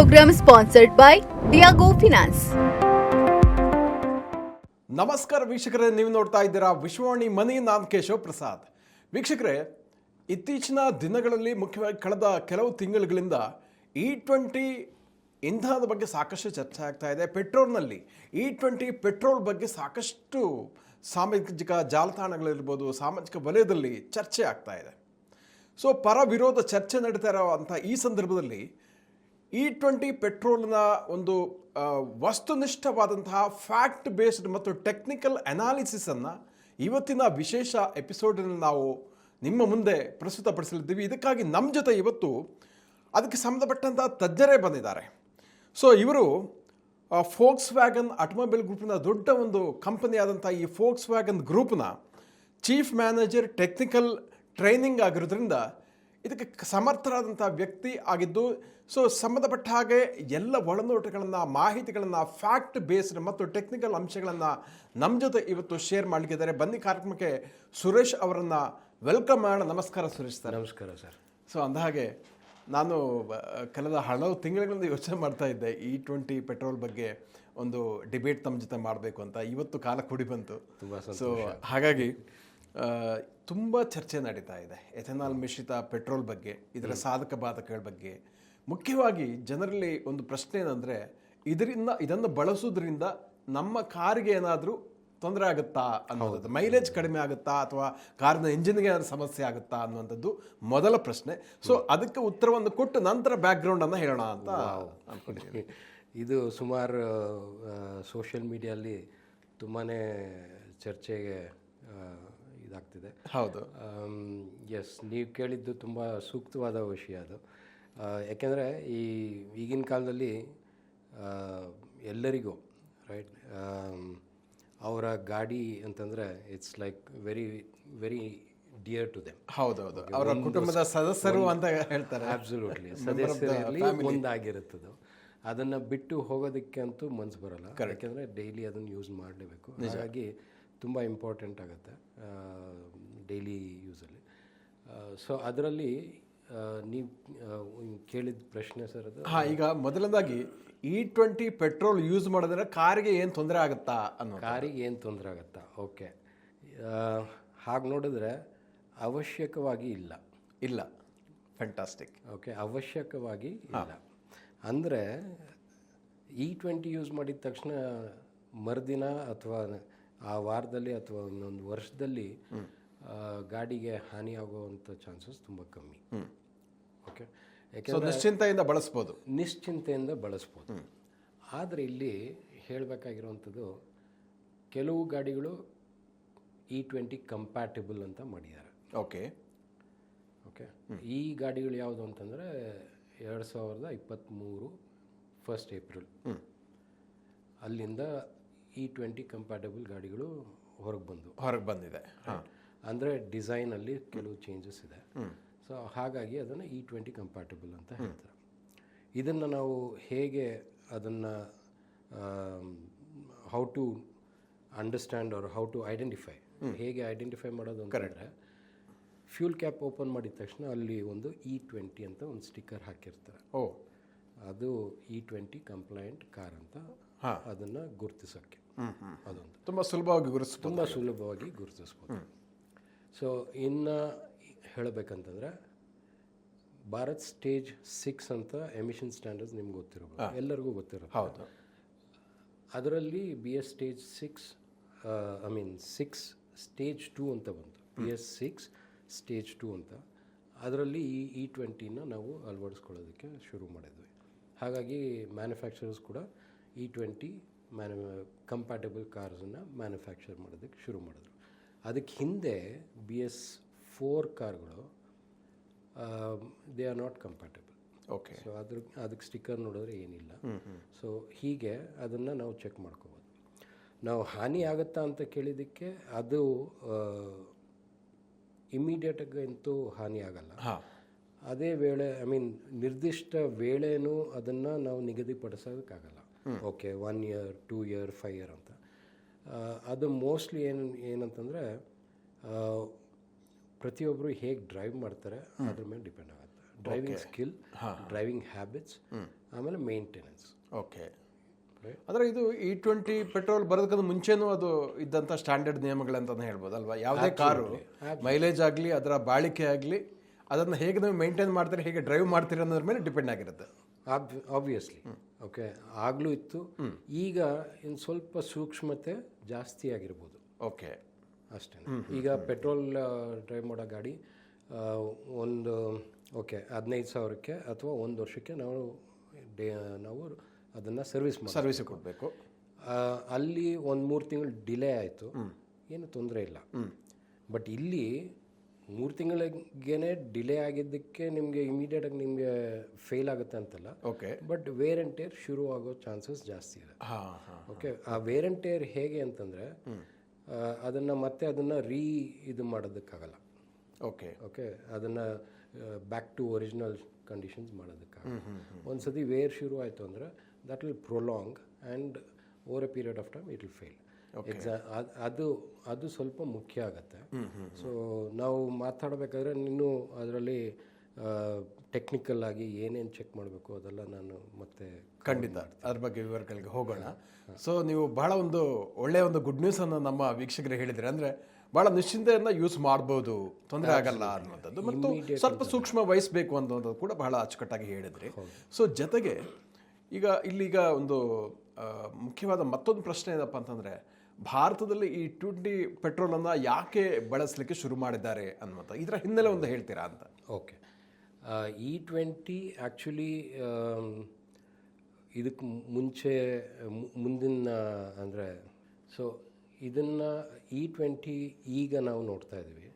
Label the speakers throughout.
Speaker 1: program sponsored by Diago Finance.
Speaker 2: ನಮಸ್ಕಾರ ವೀಕ್ಷಕರೇ, ನೀವು ನೋಡ್ತಾ ಇದ್ದೀರಾ ವಿಶ್ವವಾಣಿ ಮನಿ. ನಾನು ಕೇಶವ್ ಪ್ರಸಾದ್. ವೀಕ್ಷಕರೇ, ಇತ್ತೀಚಿನ ದಿನಗಳಲ್ಲಿ ಮುಖ್ಯವಾಗಿ ಕಳೆದ ಕೆಲವು ತಿಂಗಳುಗಳಿಂದ E20 ಇಂಧನದ ಬಗ್ಗೆ ಸಾಕಷ್ಟು ಚರ್ಚೆ ಆಗ್ತಾ ಇದೆ. ಪೆಟ್ರೋಲ್ನಲ್ಲಿ E20 ಪೆಟ್ರೋಲ್ ಬಗ್ಗೆ ಸಾಕಷ್ಟು ಸಾಮಾಜಿಕ ಜಾಲತಾಣಗಳಿರ್ಬೋದು, ಸಾಮಾಜಿಕ ವಲಯದಲ್ಲಿ ಚರ್ಚೆ ಆಗ್ತಾ ಇದೆ. ಸೊ ಪರ ವಿರೋಧ ಚರ್ಚೆ ನಡೀತಾ ಇರೋವಂಥ ಈ ಸಂದರ್ಭದಲ್ಲಿ E20 ಪೆಟ್ರೋಲ್ನ ಒಂದು ವಸ್ತುನಿಷ್ಠವಾದಂತಹ ಫ್ಯಾಕ್ಟ್ ಬೇಸ್ಡ್ ಮತ್ತು ಟೆಕ್ನಿಕಲ್ ಅನಾಲಿಸಿಸನ್ನು ಇವತ್ತಿನ ವಿಶೇಷ ಎಪಿಸೋಡಿನಲ್ಲಿ ನಾವು ನಿಮ್ಮ ಮುಂದೆ ಪ್ರಸ್ತುತಪಡಿಸಲಿದ್ದೀವಿ. ಇದಕ್ಕಾಗಿ ನಮ್ಮ ಜೊತೆ ಇವತ್ತು ಅದಕ್ಕೆ ಸಂಬಂಧಪಟ್ಟಂಥ ತಜ್ಞರೇ ಬಂದಿದ್ದಾರೆ. ಸೊ ಇವರು ಫೋಕ್ಸ್ ವ್ಯಾಗನ್ ಆಟೋಮೊಬೈಲ್ ಗ್ರೂಪಿನ ದೊಡ್ಡ ಒಂದು ಕಂಪನಿ ಆದಂಥ ಈ ಫೋಕ್ಸ್ ವ್ಯಾಗನ್ ಗ್ರೂಪ್ನ ಚೀಫ್ ಮ್ಯಾನೇಜರ್ ಟೆಕ್ನಿಕಲ್ ಟ್ರೈನಿಂಗ್ ಆಗಿರೋದ್ರಿಂದ ಇದಕ್ಕೆ ಸಮರ್ಥರಾದಂಥ ವ್ಯಕ್ತಿ ಆಗಿದ್ದು, ಸೊ ಸಂಬಂಧಪಟ್ಟ ಹಾಗೆ ಎಲ್ಲ ಒಳನೋಟಗಳನ್ನು, ಮಾಹಿತಿಗಳನ್ನು, ಫ್ಯಾಕ್ಟ್ ಬೇಸ್ಡ್ ಮತ್ತು ಟೆಕ್ನಿಕಲ್ ಅಂಶಗಳನ್ನು ನಮ್ಮ ಜೊತೆ ಇವತ್ತು ಶೇರ್ ಮಾಡಲಿಕ್ಕಿದ್ದಾರೆ. ಬನ್ನಿ ಕಾರ್ಯಕ್ರಮಕ್ಕೆ ಸುರೇಶ್ ಅವರನ್ನು ವೆಲ್ಕಮ್ ಮಾಡೋಣ. ನಮಸ್ಕಾರ ಸುರೇಶ್ ಸರ್.
Speaker 3: ನಮಸ್ಕಾರ ಸರ್.
Speaker 2: ಸೊ ಅಂದಹಾಗೆ ನಾನು ಕಳೆದ ಹಲವು ತಿಂಗಳಿಂದ ಯೋಚನೆ ಮಾಡ್ತಾ ಇದ್ದೆ E20 ಪೆಟ್ರೋಲ್ ಬಗ್ಗೆ ಒಂದು ಡಿಬೇಟ್ ತಮ್ಮ ಜೊತೆ ಮಾಡಬೇಕು ಅಂತ. ಇವತ್ತು ಕಾಲ ಕೂಡಿ ಬಂತು. ಸೊ ಹಾಗಾಗಿ ತುಂಬ ಚರ್ಚೆ ನಡೀತಾ ಇದೆ ಎಥೆನಾಲ್ ಮಿಶ್ರಿತ ಪೆಟ್ರೋಲ್ ಬಗ್ಗೆ, ಇದರ ಸಾಧಕ ಬಾಧಕಗಳ ಬಗ್ಗೆ. ಮುಖ್ಯವಾಗಿ ಜನರಲ್ಲಿ ಒಂದು ಪ್ರಶ್ನೆ ಏನಂದರೆ, ಇದನ್ನು ಬಳಸೋದ್ರಿಂದ ನಮ್ಮ ಕಾರಿಗೆ ಏನಾದರೂ ತೊಂದರೆ ಆಗುತ್ತಾ ಅನ್ನೋದು, ಮೈಲೇಜ್ ಕಡಿಮೆ ಆಗುತ್ತಾ ಅಥವಾ ಕಾರಿನ ಇಂಜಿನ್ಗೆ ಏನಾದರೂ ಸಮಸ್ಯೆ ಆಗುತ್ತಾ ಅನ್ನುವಂಥದ್ದು ಮೊದಲ ಪ್ರಶ್ನೆ. ಸೊ ಅದಕ್ಕೆ ಉತ್ತರವನ್ನು ಕೊಟ್ಟು ನಂತರ ಬ್ಯಾಕ್ಗ್ರೌಂಡನ್ನು ಹೇಳೋಣ ಅಂತ ಅಂದ್ಕೊಂಡಿದ್ದೀನಿ.
Speaker 3: ಇದು ಸುಮಾರು ಸೋಷಿಯಲ್ ಮೀಡಿಯಲ್ಲಿ ತುಂಬಾ ಚರ್ಚೆಗೆ ಇದಾಗ್ತಿದೆ.
Speaker 2: ಹೌದು,
Speaker 3: ಎಸ್, ನೀವು ಕೇಳಿದ್ದು ತುಂಬ ಸೂಕ್ತವಾದ ವಿಷಯ ಅದು. ಯಾಕೆಂದರೆ ಈಗಿನ ಕಾಲದಲ್ಲಿ ಎಲ್ಲರಿಗೂ ರೈಟ್ ಅವರ ಗಾಡಿ ಅಂತಂದರೆ it's like very very dear to them.
Speaker 2: ಹೌದೌದು, ಅವರ ಕುಟುಂಬದ ಸದಸ್ಯರು ಅಂತ ಹೇಳ್ತಾರೆ.
Speaker 3: ಅಬ್ಸಲ್ಯೂಟ್ಲಿ, ಸದಸ್ಯರಲ್ಲಿ ಒಂದಾಗಿರುತ್ತದು. ಅದನ್ನು ಬಿಟ್ಟು ಹೋಗೋದಕ್ಕೆ ಅಂತೂ ಮನಸ್ಸು ಬರೋಲ್ಲ, ಯಾಕೆಂದರೆ ಡೈಲಿ ಅದನ್ನು ಯೂಸ್ ಮಾಡಲೇಬೇಕು. ಹಾಗಾಗಿ ತುಂಬ ಇಂಪಾರ್ಟೆಂಟ್ ಆಗುತ್ತೆ ಡೈಲಿ ಯೂಸಲ್ಲಿ. ಸೊ ಅದರಲ್ಲಿ ನೀವು ಕೇಳಿದ ಪ್ರಶ್ನೆ ಸರ್ ಅದು.
Speaker 2: ಈಗ ಮೊದಲನೇದಾಗಿ E20 ಪೆಟ್ರೋಲ್ ಯೂಸ್ ಮಾಡೋದ್ರೆ ಕಾರಿಗೆ ಏನು ತೊಂದರೆ ಆಗುತ್ತಾ ಅನ್ನೋ.
Speaker 3: ಕಾರಿಗೆ ಏನು ತೊಂದರೆ ಆಗುತ್ತಾ? ಓಕೆ, ಹಾಗೆ ನೋಡಿದ್ರೆ ಅವಶ್ಯಕವಾಗಿ ಇಲ್ಲ. ಫ್ಯಾಂಟಾಸ್ಟಿಕ್. ಓಕೆ, ಅವಶ್ಯಕವಾಗಿ ಇಲ್ಲ. ಅಂದರೆ E20 ಯೂಸ್ ಮಾಡಿದ ತಕ್ಷಣ ಮರುದಿನ ಅಥವಾ ಆ ವಾರದಲ್ಲಿ ಅಥವಾ ಇನ್ನೊಂದು ವರ್ಷದಲ್ಲಿ ಗಾಡಿಗೆ ಹಾನಿ ಆಗುವಂಥ ಚಾನ್ಸಸ್ ತುಂಬ ಕಮ್ಮಿ. ಓಕೆ, ಯಾಕೆಂದರೆ ನಿಶ್ಚಿಂತೆಯಿಂದ ಬಳಸ್ಬೋದು. ಆದರೆ ಇಲ್ಲಿ ಹೇಳಬೇಕಾಗಿರುವಂಥದ್ದು, ಕೆಲವು ಗಾಡಿಗಳು E20 ಕಂಪ್ಯಾಟಿಬಲ್ ಅಂತ ಮಾಡಿದ್ದಾರೆ.
Speaker 2: ಓಕೆ,
Speaker 3: ಈ ಗಾಡಿಗಳು ಯಾವುದು ಅಂತಂದರೆ 2023 1 ಏಪ್ರಿಲ್ ಅಲ್ಲಿಂದ E20 ಕಂಪ್ಯಾಟಬಲ್ ಗಾಡಿಗಳು ಹೊರಗೆ ಬಂದಿದೆ. ಅಂದರೆ ಡಿಸೈನಲ್ಲಿ ಕೆಲವು ಚೇಂಜಸ್ ಇದೆ. ಸೊ ಹಾಗಾಗಿ ಅದನ್ನು E20 ಕಂಪ್ಯಾಟಬಲ್ ಅಂತ ಹೇಳ್ತಾರೆ. ಇದನ್ನು ನಾವು ಹೇಗೆ ಅದನ್ನು how to understand or how to identify, ಹೇಗೆ ಐಡೆಂಟಿಫೈ ಮಾಡೋದು ಅಂತಂದರೆ, ಫ್ಯೂಲ್ ಕ್ಯಾಪ್ ಓಪನ್ ಮಾಡಿದ ತಕ್ಷಣ ಅಲ್ಲಿ ಒಂದು E20 ಅಂತ ಒಂದು ಸ್ಟಿಕ್ಕರ್ ಹಾಕಿರ್ತಾರೆ. ಅದು E20 ಕಂಪ್ಲೈಂಟ್ ಕಾರ್ ಅಂತ ಅದನ್ನು ಗುರುತಿಸೋಕ್ಕೆ ಅದೊಂದು ತುಂಬ ಸುಲಭವಾಗಿ ಗುರುತಿಸ್ಬೋದು. ಸೊ ಇನ್ನು ಹೇಳಬೇಕಂತಂದರೆ, ಭಾರತ್ ಸ್ಟೇಜ್ 6 ಅಂತ ಎಮಿಷನ್ ಸ್ಟ್ಯಾಂಡರ್ಡ್ಸ್ ನಿಮ್ಗೆ ಗೊತ್ತಿರೋದು, ಎಲ್ಲರಿಗೂ ಗೊತ್ತಿರೋದು.
Speaker 2: ಹೌದು,
Speaker 3: ಅದರಲ್ಲಿ BS ಸ್ಟೇಜ್ 6 ಸ್ಟೇಜ್ 2 ಅಂತ ಬಂತು. BS 6 ಸ್ಟೇಜ್ 2 ಅಂತ. ಅದರಲ್ಲಿ E20ನ ನಾವು ಅಳವಡಿಸ್ಕೊಳ್ಳೋದಕ್ಕೆ ಶುರು ಮಾಡಿದ್ವಿ. ಹಾಗಾಗಿ ಮ್ಯಾನುಫ್ಯಾಕ್ಚರರ್ಸ್ ಕೂಡ E20 ಕಂಪ್ಯಾಟಬಲ್ ಕಾರ್ಸನ್ನು ಮ್ಯಾನುಫ್ಯಾಕ್ಚರ್ ಮಾಡೋದಕ್ಕೆ ಶುರು ಮಾಡಿದ್ರು. ಅದಕ್ಕೆ ಹಿಂದೆ BS 4 ಕಾರ್ಗಳು they are not compatible.
Speaker 2: Okay,
Speaker 3: so ಅದಕ್ಕೆ ಸ್ಟಿಕ್ಕರ್ ನೋಡಿದ್ರೆ ಏನಿಲ್ಲ. ಸೊ ಹೀಗೆ ಅದನ್ನು ನಾವು ಚೆಕ್ ಮಾಡ್ಕೋಬೋದು. ನಾವು ಹಾನಿ ಆಗುತ್ತಾ ಅಂತ ಕೇಳಿದ್ದಕ್ಕೆ, ಅದು ಇಮ್ಮಿಡಿಯೇಟಾಗಿ ಅಂತೂ ಹಾನಿ ಆಗಲ್ಲ. ಅದೇ ವೇಳೆ ನಿರ್ದಿಷ್ಟ ವೇಳೆನೂ ಅದನ್ನು ನಾವು ನಿಗದಿಪಡಿಸೋದಕ್ಕಾಗಲ್ಲ. ಓಕೆ, 1 year 2 year 5 year ಅಂತ. ಅದು ಮೋಸ್ಟ್ಲಿ ಏನಂತಂದರೆ ಪ್ರತಿಯೊಬ್ಬರು ಹೇಗೆ ಡ್ರೈವ್ ಮಾಡ್ತಾರೆ ಅದ್ರ ಮೇಲೆ ಡಿಪೆಂಡ್ ಆಗುತ್ತೆ. ಡ್ರೈವಿಂಗ್ ಸ್ಕಿಲ್, ಡ್ರೈವಿಂಗ್ ಹ್ಯಾಬಿಟ್ಸ್ ಆಮೇಲೆ ಮೇಂಟೆನೆನ್ಸ್.
Speaker 2: ಓಕೆ. ಅಂದರೆ ಇದು E20 ಪೆಟ್ರೋಲ್ ಬರೋದಕ್ಕಿಂತ ಮುಂಚೆನೂ ಅದು ಇದ್ದಂಥ ಸ್ಟ್ಯಾಂಡರ್ಡ್ ನಿಯಮಗಳಂತಲೇ ಹೇಳ್ಬೋದಲ್ವಾ? ಯಾವುದೇ ಕಾರು ಮೈಲೇಜ್ ಆಗಲಿ ಅದರ ಬಾಳಿಕೆ ಆಗಲಿ ಅದನ್ನು ಹೇಗೆ ನೀವು ಮೇಂಟೈನ್ ಮಾಡ್ತೀರಿ, ಹೇಗೆ ಡ್ರೈವ್ ಮಾಡ್ತೀರಿ ಅನ್ನೋದ್ರ ಮೇಲೆ ಡಿಪೆಂಡ್ ಆಗಿರುತ್ತೆ.
Speaker 3: ಆಬ್ವಿಯಸ್ಲಿ. ಓಕೆ, ಆಗಲೂ ಇತ್ತು, ಈಗ ಇನ್ನು ಸ್ವಲ್ಪ ಸೂಕ್ಷ್ಮತೆ ಜಾಸ್ತಿ ಆಗಿರ್ಬೋದು.
Speaker 2: ಓಕೆ,
Speaker 3: ಅಷ್ಟೇ. ಈಗ ಪೆಟ್ರೋಲ್ ಡ್ರೈವ್ ಮಾಡೋ ಗಾಡಿ ಒಂದು 15,000ಕ್ಕೆ ಅಥವಾ 1 ವರ್ಷಕ್ಕೆ ನಾವು ಅದನ್ನು ಸರ್ವಿಸ್ ಕೊಡಬೇಕು. ಅಲ್ಲಿ 1-3 ತಿಂಗಳು ಡಿಲೇ ಆಯಿತು, ಏನು ತೊಂದರೆ ಇಲ್ಲ. ಬಟ್ ಇಲ್ಲಿ 3 ತಿಂಗಳಿಗೇನೆ ಡಿಲೇ ಆಗಿದ್ದಕ್ಕೆ ನಿಮಗೆ ಇಮಿಡಿಯೇಟಾಗಿ ನಿಮಗೆ ಫೇಲ್ ಆಗುತ್ತೆ ಅಂತಲ್ಲ.
Speaker 2: Okay.
Speaker 3: But where and tear ಶುರು ಆಗೋ ಚಾನ್ಸಸ್ ಜಾಸ್ತಿ ಇದೆ. ಓಕೆ, ಆ ವೇರ್ ಆ್ಯಂಡ್ ಟೇರ್ ಹೇಗೆ ಅಂತಂದರೆ ಅದನ್ನು ಇದು ಮಾಡೋದಕ್ಕಾಗಲ್ಲ. ಓಕೆ, ಅದನ್ನು ಬ್ಯಾಕ್ ಟು ಒರಿಜಿನಲ್ ಕಂಡೀಷನ್ಸ್ ಮಾಡೋದಕ್ಕಾಗಲ್ಲ. ಒಂದು ಸತಿ ವೇರ್ ಶುರು ಆಯಿತು ಅಂದರೆ that will prolong and over A period of time it will fail. ಅದು ಸ್ವಲ್ಪ ಮುಖ್ಯ ಆಗುತ್ತೆ. ಸೊ ನಾವು ಮಾತಾಡಬೇಕಾದ್ರೆ ಇನ್ನೂ ಅದರಲ್ಲಿ ಟೆಕ್ನಿಕಲ್ ಆಗಿ ಏನೇನು ಚೆಕ್ ಮಾಡಬೇಕು ಅದೆಲ್ಲ ನಾನು ಮತ್ತೆ
Speaker 2: ಖಂಡಿತ ಅದ್ರ ಬಗ್ಗೆ ವಿವರಗಳಿಗೆ ಹೋಗೋಣ. ಸೊ ನೀವು ಬಹಳ ಒಂದು ಒಳ್ಳೆಯ ಒಂದು ಗುಡ್ ನ್ಯೂಸನ್ನು ನಮ್ಮ ವೀಕ್ಷಕರಿಗೆ ಹೇಳಿದ್ರಿ. ಅಂದರೆ ಭಾಳ ನಿಶ್ಚಿಂತೆಯನ್ನು ಯೂಸ್ ಮಾಡ್ಬೋದು, ತೊಂದರೆ ಆಗಲ್ಲ ಅನ್ನುವಂಥದ್ದು, ಮತ್ತು ಸ್ವಲ್ಪ ಸೂಕ್ಷ್ಮ ವಹಿಸಬೇಕು ಅನ್ನೋದು ಕೂಡ ಬಹಳ ಅಚ್ಚುಕಟ್ಟಾಗಿ ಹೇಳಿದ್ರಿ. ಸೊ ಜೊತೆಗೆ ಇಲ್ಲೀಗ ಒಂದು ಮುಖ್ಯವಾದ ಮತ್ತೊಂದು ಪ್ರಶ್ನೆ ಏನಪ್ಪ ಅಂತಂದರೆ, ಭಾರತದಲ್ಲಿ E20 ಪೆಟ್ರೋಲನ್ನು ಯಾಕೆ ಬಳಸಲಿಕ್ಕೆ ಶುರು ಮಾಡಿದ್ದಾರೆ ಅನ್ನುವಂಥ ಇದರ ಹಿನ್ನೆಲೆ ಒಂದು ಹೇಳ್ತೀರಾ ಅಂತ?
Speaker 3: ಓಕೆ, E20 ಆ್ಯಕ್ಚುಲಿ ಇದಕ್ಕೆ ಮುಂದಿನ ಅಂದರೆ ಇದನ್ನು E20 ಈಗ ನಾವು ನೋಡ್ತಾ ಇದ್ದೀವಿ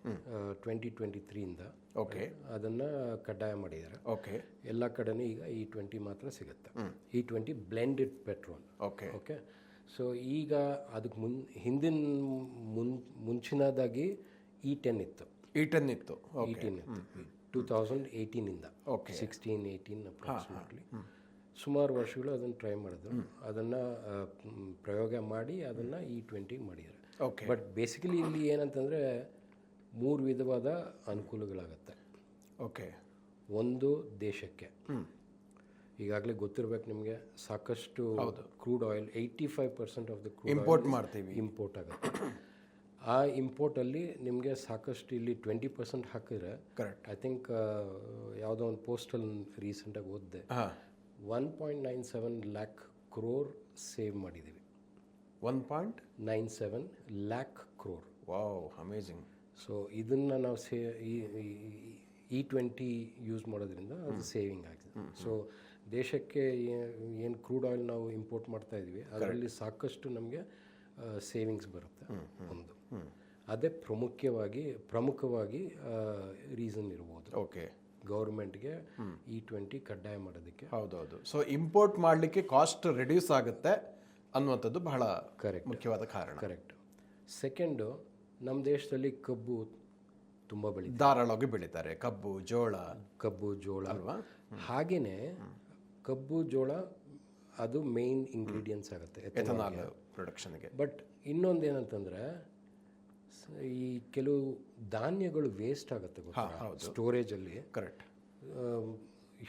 Speaker 3: 2023ಇಂದ.
Speaker 2: ಓಕೆ,
Speaker 3: ಅದನ್ನು ಕಡ್ಡಾಯ ಮಾಡಿದ್ದಾರೆ.
Speaker 2: ಓಕೆ,
Speaker 3: ಎಲ್ಲ ಕಡೆನೂ ಈಗ E20 ಮಾತ್ರ ಸಿಗುತ್ತೆ. E20 blended petrol. Okay, so ಈಗ ಅದಕ್ಕೆ ಮುಂಚಿನದಾಗಿ E10 ಇತ್ತು. E10 ಇತ್ತು 2018ಇಂದ. 16-18 ಅಪ್ರಾಕ್ಸಿಮೇಟ್ಲಿ ಸುಮಾರು ವರ್ಷಗಳು ಅದನ್ನು ಟ್ರೈ ಮಾಡಿದ್ರು. ಅದನ್ನು ಪ್ರಯೋಗ ಮಾಡಿ ಅದನ್ನು E20 ಮಾಡಿದ್ದಾರೆ. ಬಟ್ ಬೇಸಿಕಲಿ ಇಲ್ಲಿ ಏನಂತಂದರೆ 3 ವಿಧವಾದ ಅನುಕೂಲಗಳಾಗತ್ತೆ.
Speaker 2: ಓಕೆ,
Speaker 3: ಒಂದು ದೇಶಕ್ಕೆ ಈಗಾಗಲೇ ಗೊತ್ತಿರಬೇಕು ನಿಮಗೆ, ಸಾಕಷ್ಟು crude oil 85% of the crude
Speaker 2: import ಮಾಡ್ತೀವಿ,
Speaker 3: ಇಂಪೋರ್ಟ್ ಆಗುತ್ತೆ. ಆ ಇಂಪೋರ್ಟಲ್ಲಿ ನಿಮಗೆ ಸಾಕಷ್ಟು ಇಲ್ಲಿ 20% ಹಾಕಿದ್ರೆ, ಐ ಥಿಂಕ್ ಯಾವುದೋ ಒಂದು ಪೋಸ್ಟಲ್ ರೀಸೆಂಟಾಗಿ ಓದಿದೆ, 1.97 lakh crore ಸೇವ್ ಮಾಡಿದ್ದೀವಿ.
Speaker 2: 1.97
Speaker 3: lakh crore.
Speaker 2: Wow, amazing.
Speaker 3: So ಇದನ್ನು ನಾವು E20 ಯೂಸ್ ಮಾಡೋದ್ರಿಂದ ಅದು ಸೇವಿಂಗ್ ಆಗಿದೆ. ಸೊ ದೇಶಕ್ಕೆ ಏನು ಕ್ರೂಡ್ ಆಯಿಲ್ ನಾವು ಇಂಪೋರ್ಟ್ ಮಾಡ್ತಾ ಇದ್ವಿ ಅದರಲ್ಲಿ ಸಾಕಷ್ಟು ನಮಗೆ ಸೇವಿಂಗ್ಸ್ ಬರುತ್ತೆ. ಒಂದು ಅದೇ ಪ್ರಮುಖವಾಗಿ ರೀಸನ್ ಇರ್ಬೋದು.
Speaker 2: ಓಕೆ,
Speaker 3: ಗೌರ್ಮೆಂಟ್ಗೆ E20 ಕಡ್ಡಾಯ ಮಾಡೋದಕ್ಕೆ.
Speaker 2: ಹೌದೌದು. ಸೊ ಇಂಪೋರ್ಟ್ ಮಾಡಲಿಕ್ಕೆ ಕಾಸ್ಟ್ ರಿಡ್ಯೂಸ್ ಆಗುತ್ತೆ ಅನ್ನುವಂಥದ್ದು ಬಹಳ ಮುಖ್ಯವಾದ ಕಾರಣ.
Speaker 3: ಕರೆಕ್ಟ್. ಸೆಕೆಂಡು, ನಮ್ಮ ದೇಶದಲ್ಲಿ ಕಬ್ಬು ತುಂಬ
Speaker 2: ಧಾರಾಳವಾಗಿ ಬೆಳೀತಾರೆ. ಕಬ್ಬು ಜೋಳ
Speaker 3: ಅಲ್ವಾ? ಹಾಗೆಯೇ ಕಬ್ಬು ಜೋಳ ಅದು ಮೇನ್ ಇಂಗ್ರೀಡಿಯೆಂಟ್ಸ್ ಆಗುತ್ತೆ
Speaker 2: ಎಥನಾಲ್ ಪ್ರೊಡಕ್ಷನ್ಗೆ.
Speaker 3: ಬಟ್ ಇನ್ನೊಂದು ಏನಂತಂದರೆ, ಈ ಕೆಲವು ಧಾನ್ಯಗಳು ವೇಸ್ಟ್ ಆಗುತ್ತೆ ಗೊತ್ತಾ ಸ್ಟೋರೇಜಲ್ಲಿ.
Speaker 2: ಕರೆಕ್ಟ್.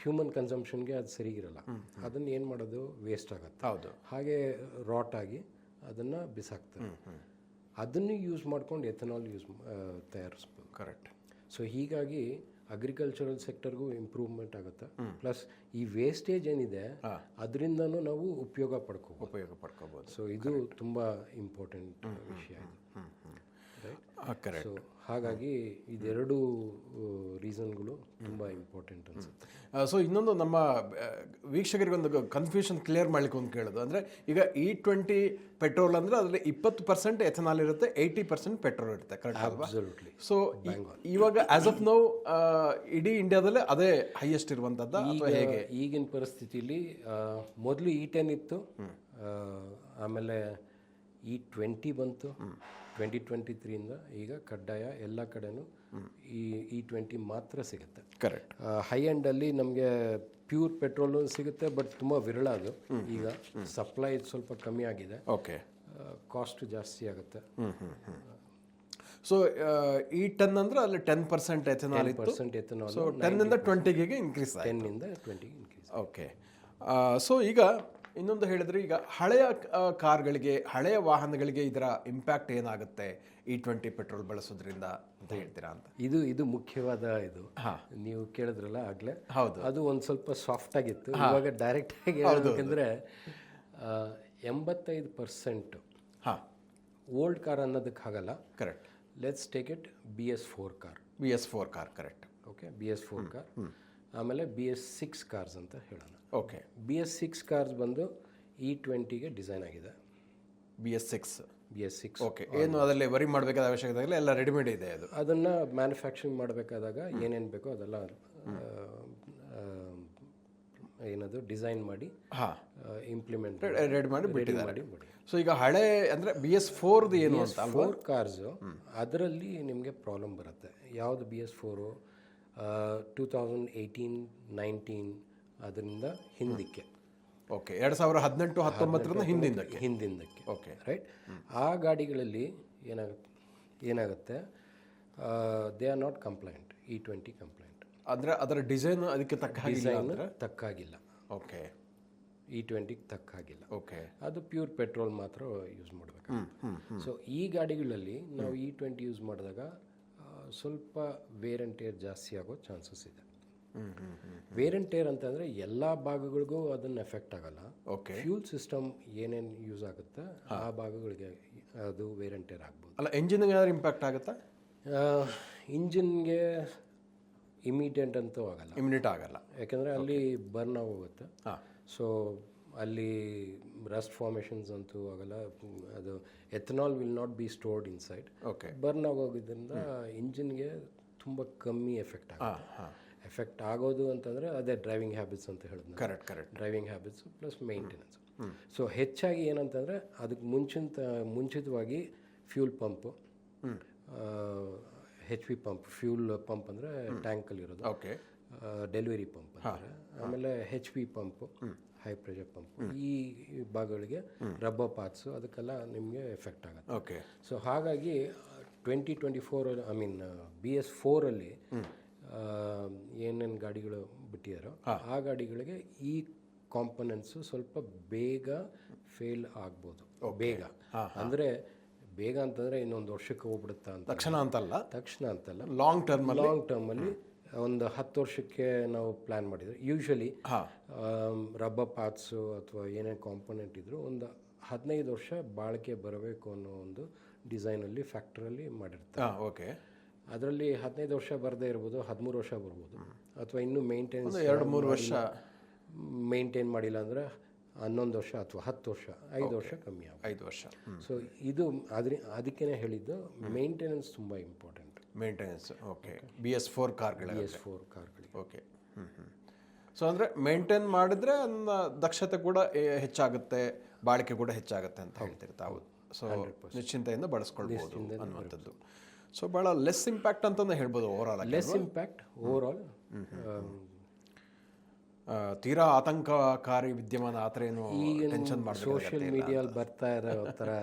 Speaker 3: ಹ್ಯೂಮನ್ ಕನ್ಸಂಪ್ಷನ್ಗೆ ಅದು ಸರಿಗಿರಲ್ಲ. ಅದನ್ನು ಏನು ಮಾಡೋದು, ವೇಸ್ಟ್ ಆಗುತ್ತೆ.
Speaker 2: ಹೌದು.
Speaker 3: ಹಾಗೆ ರಾಟ್ ಆಗಿ ಅದನ್ನು ಬಿಸಾಕ್ತಾರೆ. ಅದನ್ನು ಯೂಸ್ ಮಾಡ್ಕೊಂಡು ಎಥನಾಲ್ ತಯಾರಿಸ್ಬೋದು.
Speaker 2: ಕರೆಕ್ಟ್.
Speaker 3: ಸೊ ಹೀಗಾಗಿ ಅಗ್ರಿಕಲ್ಚರಲ್ ಸೆಕ್ಟರ್ಗೂ ಇಂಪ್ರೂವ್ಮೆಂಟ್ ಆಗುತ್ತೆ. ಪ್ಲಸ್ ಈ ವೇಸ್ಟೇಜ್ ಏನಿದೆ ಅದರಿಂದನೂ ನಾವು ಉಪಯೋಗ ಪಡ್ಕೋಬೋದು. ಸೊ ಇದು ತುಂಬ ಇಂಪಾರ್ಟೆಂಟ್ ವಿಷಯ ಇದು. ಸೊ ಹಾಗಾಗಿ ಇದೆರಡು ರೀಸನ್ಗಳು ತುಂಬ ಇಂಪಾರ್ಟೆಂಟ್ ಅನಿಸುತ್ತೆ.
Speaker 2: ಸೊ ಇನ್ನೊಂದು ನಮ್ಮ ವೀಕ್ಷಕರಿಗೆ ಒಂದು ಕನ್ಫ್ಯೂಷನ್ ಕ್ಲಿಯರ್ ಮಾಡ್ಲಿಕ್ಕೆ ಒಂದು ಕೇಳೋದು, ಅಂದರೆ ಈಗ E20 ಪೆಟ್ರೋಲ್ ಅಂದರೆ ಅದರಲ್ಲಿ 20% ಎಥನಾಲ್ ಇರುತ್ತೆ, 80% ಪೆಟ್ರೋಲ್ ಇರುತ್ತೆ. ಕರೆಕ್ಟ್ ಅಲ್ವಾ? ಸೊ ಇವಾಗ ಆಸ್ ಆಫ್ ನೌ ಇಡೀ ಇಂಡಿಯಾದಲ್ಲೇ ಅದೇ ಹೈಯೆಸ್ಟ್ ಇರುವಂಥದ್ದು ಅಥವಾ ಹೇಗೆ?
Speaker 3: ಈಗಿನ ಪರಿಸ್ಥಿತಿಯಲ್ಲಿ ಮೊದಲು E10 ಇತ್ತು, ಆಮೇಲೆ E20 ಬಂತು 2023ಇಂದ. ಈಗ ಕಡ್ಡಾಯ ಎಲ್ಲ ಕಡೆನೂ E20 ಮಾತ್ರ ಸಿಗುತ್ತೆ.
Speaker 2: ಕರೆಕ್ಟ್.
Speaker 3: ಹೈ ಎಂಡಲ್ಲಿ ನಮಗೆ ಪ್ಯೂರ್ ಪೆಟ್ರೋಲು ಸಿಗುತ್ತೆ, ಬಟ್ ತುಂಬ ವಿರಳ ಅದು. ಈಗ ಸಪ್ಲೈ ಸ್ವಲ್ಪ ಕಮ್ಮಿ ಆಗಿದೆ.
Speaker 2: ಓಕೆ,
Speaker 3: ಕಾಸ್ಟ್ ಜಾಸ್ತಿ ಆಗುತ್ತೆ.
Speaker 2: ಸೊ E10 ಅಂದರೆ ಅಲ್ಲಿ 10% ಎಥನಾಲ್ ಇತ್ತು. ಸೊ 10 ಇಂದ 20ಗೆ ಇನ್ಕ್ರೀಸ್ ಆಯಿತು.
Speaker 3: 10 ಇಂದ 20 ಇನ್ಕ್ರೀಸ್.
Speaker 2: ಓಕೆ. ಸೊ ಈಗ ಇನ್ನೊಂದು ಹೇಳಿದ್ರೆ, ಈಗ ಹಳೆಯ ಕಾರ್ಗಳಿಗೆ, ಹಳೆಯ ವಾಹನಗಳಿಗೆ ಇದರ ಇಂಪ್ಯಾಕ್ಟ್ ಏನಾಗುತ್ತೆ E20 ಪೆಟ್ರೋಲ್ ಬಳಸೋದ್ರಿಂದ ಅಂತ ಹೇಳ್ತೀರಾ ಅಂತ?
Speaker 3: ಇದು ಮುಖ್ಯವಾದ ಇದು ನೀವು ಕೇಳಿದ್ರಲ್ಲ ಆಗ್ಲೇ.
Speaker 2: ಹೌದು,
Speaker 3: ಅದು ಒಂದು ಸ್ವಲ್ಪ ಸಾಫ್ಟ್ ಆಗಿತ್ತು. ಇವಾಗ ಡೈರೆಕ್ಟ್ ಆಗಿ ಹೇಳ್ಬೇಕಂದ್ರೆ 85% ಓಲ್ಡ್ ಕಾರ್ ಅನ್ನೋದಕ್ಕೆ ಆಗಲ್ಲ.
Speaker 2: Correct.
Speaker 3: Let's take it BS4 car.
Speaker 2: BS4 car, correct.
Speaker 3: Okay, BS4 car. ಆಮೇಲೆ BS6 ಕಾರ್ಸ್ ಅಂತ ಹೇಳೋಣ.
Speaker 2: ಓಕೆ,
Speaker 3: BS6 ಕಾರ್ಸ್ ಬಂದು E20ಗೆ ಡಿಸೈನ್ ಆಗಿದೆ. BS6
Speaker 2: okay. ಏನು ಅದರಲ್ಲಿ ವರಿ ಮಾಡಬೇಕಾದ ಅವಶ್ಯಕತೆ ಇಲ್ಲ, ಎಲ್ಲ ರೆಡಿಮೇಡ್ ಇದೆ.
Speaker 3: ಅದನ್ನು ಮ್ಯಾನುಫ್ಯಾಕ್ಚರಿಂಗ್ ಮಾಡಬೇಕಾದಾಗ ಏನೇನು ಬೇಕೋ ಅದೆಲ್ಲ ಏನದು ಡಿಸೈನ್ ಮಾಡಿ ಇಂಪ್ಲಿಮೆಂಟ್
Speaker 2: ರೆಡಿ ಮಾಡಿ ಬಿಟ್ಟಿದ್ದಾರೆ. ಸೊ ಈಗ ಹಳೆ ಅಂದರೆ BS4 ಏನು ಅಂತ
Speaker 3: 4 ಕಾರ್ಸು, ಅದರಲ್ಲಿ ನಿಮಗೆ ಪ್ರಾಬ್ಲಮ್ ಬರುತ್ತೆ. ಯಾವುದು BS4 2018-19 ಅದರಿಂದ ಹಿಂದಕ್ಕೆ.
Speaker 2: ಓಕೆ, 2018-19 ಹಿಂದಿಂದಕ್ಕೆ.
Speaker 3: Okay, right. ಆ ಗಾಡಿಗಳಲ್ಲಿ ಏನಾಗುತ್ತೆ, they are not complaint, E20 complaint.
Speaker 2: ಅಂದರೆ ಅದರ ಡಿಸೈನ್ ಅದಕ್ಕೆ
Speaker 3: ತಕ್ಕಾಗಿಲ್ಲ.
Speaker 2: ಓಕೆ,
Speaker 3: E20 ತಕ್ಕಾಗಿಲ್ಲ.
Speaker 2: ಓಕೆ,
Speaker 3: ಅದು ಪ್ಯೂರ್ ಪೆಟ್ರೋಲ್ ಮಾತ್ರ ಯೂಸ್ ಮಾಡಬೇಕು. ಸೊ ಈ ಗಾಡಿಗಳಲ್ಲಿ ನಾವು E20 ಯೂಸ್ ಮಾಡಿದಾಗ ಸ್ವಲ್ಪ ವೇರ್ ಆ್ಯಂಡ್ ಟೇರ್ ಜಾಸ್ತಿ ಆಗೋ ಚಾನ್ಸಸ್ ಇದೆ. ವೇರ್ ಆ್ಯಂಡ್ ಟೇರ್ ಅಂತಂದರೆ ಎಲ್ಲ ಭಾಗಗಳಿಗೂ ಅದನ್ನು ಎಫೆಕ್ಟ್ ಆಗಲ್ಲ.
Speaker 2: ಓಕೆ,
Speaker 3: ಫ್ಯೂಲ್ ಸಿಸ್ಟಮ್ ಏನೇನು ಯೂಸ್ ಆಗುತ್ತೆ ಆ ಭಾಗಗಳಿಗೆ ಅದು ವೇರ್ ಆ್ಯಂಡ್ ಟೇರ್ ಆಗ್ಬೋದು.
Speaker 2: ಅಲ್ಲ, ಎಂಜಿನ್ಗೆ ಏನಾದ್ರು ಇಂಪ್ಯಾಕ್ಟ್ ಆಗುತ್ತಾ?
Speaker 3: ಇಂಜಿನ್ಗೆ ಇಮಿಡಿಯೇಟ್ ಅಂತೂ ಆಗಲ್ಲ,
Speaker 2: ಇಮಿಡಿಯೇಟ್ ಆಗಲ್ಲ.
Speaker 3: ಯಾಕೆಂದರೆ ಅಲ್ಲಿ ಬರ್ನ್ ಆಗೋಗುತ್ತೆ. ಸೊ ಅಲ್ಲಿ ರಸ್ಟ್ ಫಾರ್ಮೇಷನ್ಸ್ ಅಂತೂ ಆಗಲ್ಲ. ಅದು ethanol will not be stored inside.
Speaker 2: Okay,
Speaker 3: burn ಆಗೋದ್ರಿಂದ ಇಂಜಿನ್ಗೆ ತುಂಬ ಕಮ್ಮಿ ಎಫೆಕ್ಟ್ ಆಗುತ್ತೆ. ಎಫೆಕ್ಟ್ ಆಗೋದು ಅಂತಂದರೆ ಅದೇ ಡ್ರೈವಿಂಗ್ ಹ್ಯಾಬಿಟ್ಸ್ ಅಂತ ಹೇಳಿದ್ನ.
Speaker 2: Correct.
Speaker 3: Driving habits plus maintenance. So ಹೆಚ್ಚಾಗಿ ಏನಂತಂದರೆ ಅದಕ್ಕೆ ಮುಂಚಿತವಾಗಿ fuel pump, HP pump. Fuel pump ಅಂದರೆ ಟ್ಯಾಂಕಲ್ಲಿರೋದು.
Speaker 2: ಓಕೆ,
Speaker 3: ಡೆಲಿವರಿ ಪಂಪ್ ಅಂತಾರೆ. ಆಮೇಲೆ HP ಪಂಪು, ಹೈ ಪ್ರೆಷರ್ ಪಂಪ್. ಈ ಭಾಗಗಳಿಗೆ ರಬ್ಬರ್ ಪಾರ್ಟ್ಸು ಅದಕ್ಕೆಲ್ಲ ನಿಮಗೆ ಎಫೆಕ್ಟ್ ಆಗುತ್ತೆ.
Speaker 2: ಓಕೆ.
Speaker 3: ಸೊ ಹಾಗಾಗಿ 2024 ಐ ಮೀನ್ BS4 ಏನೇನು ಗಾಡಿಗಳು ಬಿಟ್ಟಿದ್ದಾರೋ ಆ ಗಾಡಿಗಳಿಗೆ ಈ ಕಾಂಪೊನೆಂಟ್ಸು ಸ್ವಲ್ಪ ಬೇಗ ಫೇಲ್ ಆಗ್ಬೋದು. ಬೇಗ ಅಂದರೆ ಬೇಗ ಅಂತಂದರೆ ಇನ್ನೊಂದು ವರ್ಷಕ್ಕೆ ಹೋಗ್ಬಿಡುತ್ತಾ ಅಂತ.
Speaker 2: ತಕ್ಷಣ ಅಂತಲ್ಲ, ಲಾಂಗ್
Speaker 3: ಟರ್ಮಲ್ಲಿ ಒಂದು 10 ವರ್ಷಕ್ಕೆ ನಾವು ಪ್ಲ್ಯಾನ್ ಮಾಡಿದರೆ ಯೂಶ್ವಲಿ ರಬ್ಬರ್ ಪಾರ್ಟ್ಸು ಅಥವಾ ಏನೇನು ಕಾಂಪೊನೆಂಟ್ ಇದ್ದರೂ ಒಂದು 15 ವರ್ಷ ಬಾಳಿಕೆ ಬರಬೇಕು ಅನ್ನೋ ಒಂದು ಡಿಸೈನಲ್ಲಿ ಫ್ಯಾಕ್ಟ್ರಲ್ಲಿ ಮಾಡಿರ್ತಾರೆ.
Speaker 2: ಓಕೆ,
Speaker 3: ಅದರಲ್ಲಿ 15 ವರ್ಷ ಬರದೇ ಇರ್ಬೋದು, 13 ವರ್ಷ ಬರ್ಬೋದು. ಅಥವಾ ಇನ್ನೂ ಮೇಂಟೆನೆನ್ಸ್
Speaker 2: 2-3 ವರ್ಷ
Speaker 3: ಮೇಂಟೈನ್ ಮಾಡಿಲ್ಲ ಅಂದರೆ 11 ವರ್ಷ ಅಥವಾ 10 ವರ್ಷ, 5 ವರ್ಷ ಕಮ್ಮಿ ಆಗುತ್ತೆ.
Speaker 2: 5 ವರ್ಷ.
Speaker 3: ಸೊ ಇದು ಅದಕ್ಕೇ ಹೇಳಿದ್ದು ಮೇಂಟೆನೆನ್ಸ್ ತುಂಬ ಇಂಪಾರ್ಟೆಂಟ್.
Speaker 2: ಮೇಂಟೆನೆನ್ಸ್. ಓಕೆ, BS4 ಕಾರ್ಗಳಿಗೆ. ಓಕೆ. ಸೊ ಅಂದರೆ ಮೇಂಟೈನ್ ಮಾಡಿದ್ರೆ ದಕ್ಷತೆ ಕೂಡ ಹೆಚ್ಚಾಗುತ್ತೆ, ಬಾಳಿಕೆ ಕೂಡ ಹೆಚ್ಚಾಗುತ್ತೆ ಅಂತ ಹೇಳ್ತಿರ್ತಾವೆ. ಸೊ ನಿಶ್ಚಿಂತೆಯಿಂದ ಬಳಸ್ಕೊಳ್ಬೋದು ಅನ್ನುವಂಥದ್ದು. ಸೊ ಭಾಳ ಲೆಸ್ ಇಂಪ್ಯಾಕ್ಟ್ ಅಂತಲೇ ಹೇಳ್ಬೋದು ಓವರಾಲ್.
Speaker 3: Less impact overall.
Speaker 2: ತೀರಾ ಆತಂಕಕಾರಿ ವಿದ್ಯಮಾನ ಆ ಥರ ಏನು ಟೆನ್ಷನ್ ಮಾಡಿ
Speaker 3: ಸೋಷಿಯಲ್ ಮೀಡಿಯಲ್ಲಿ ಬರ್ತಾ ಇರೋ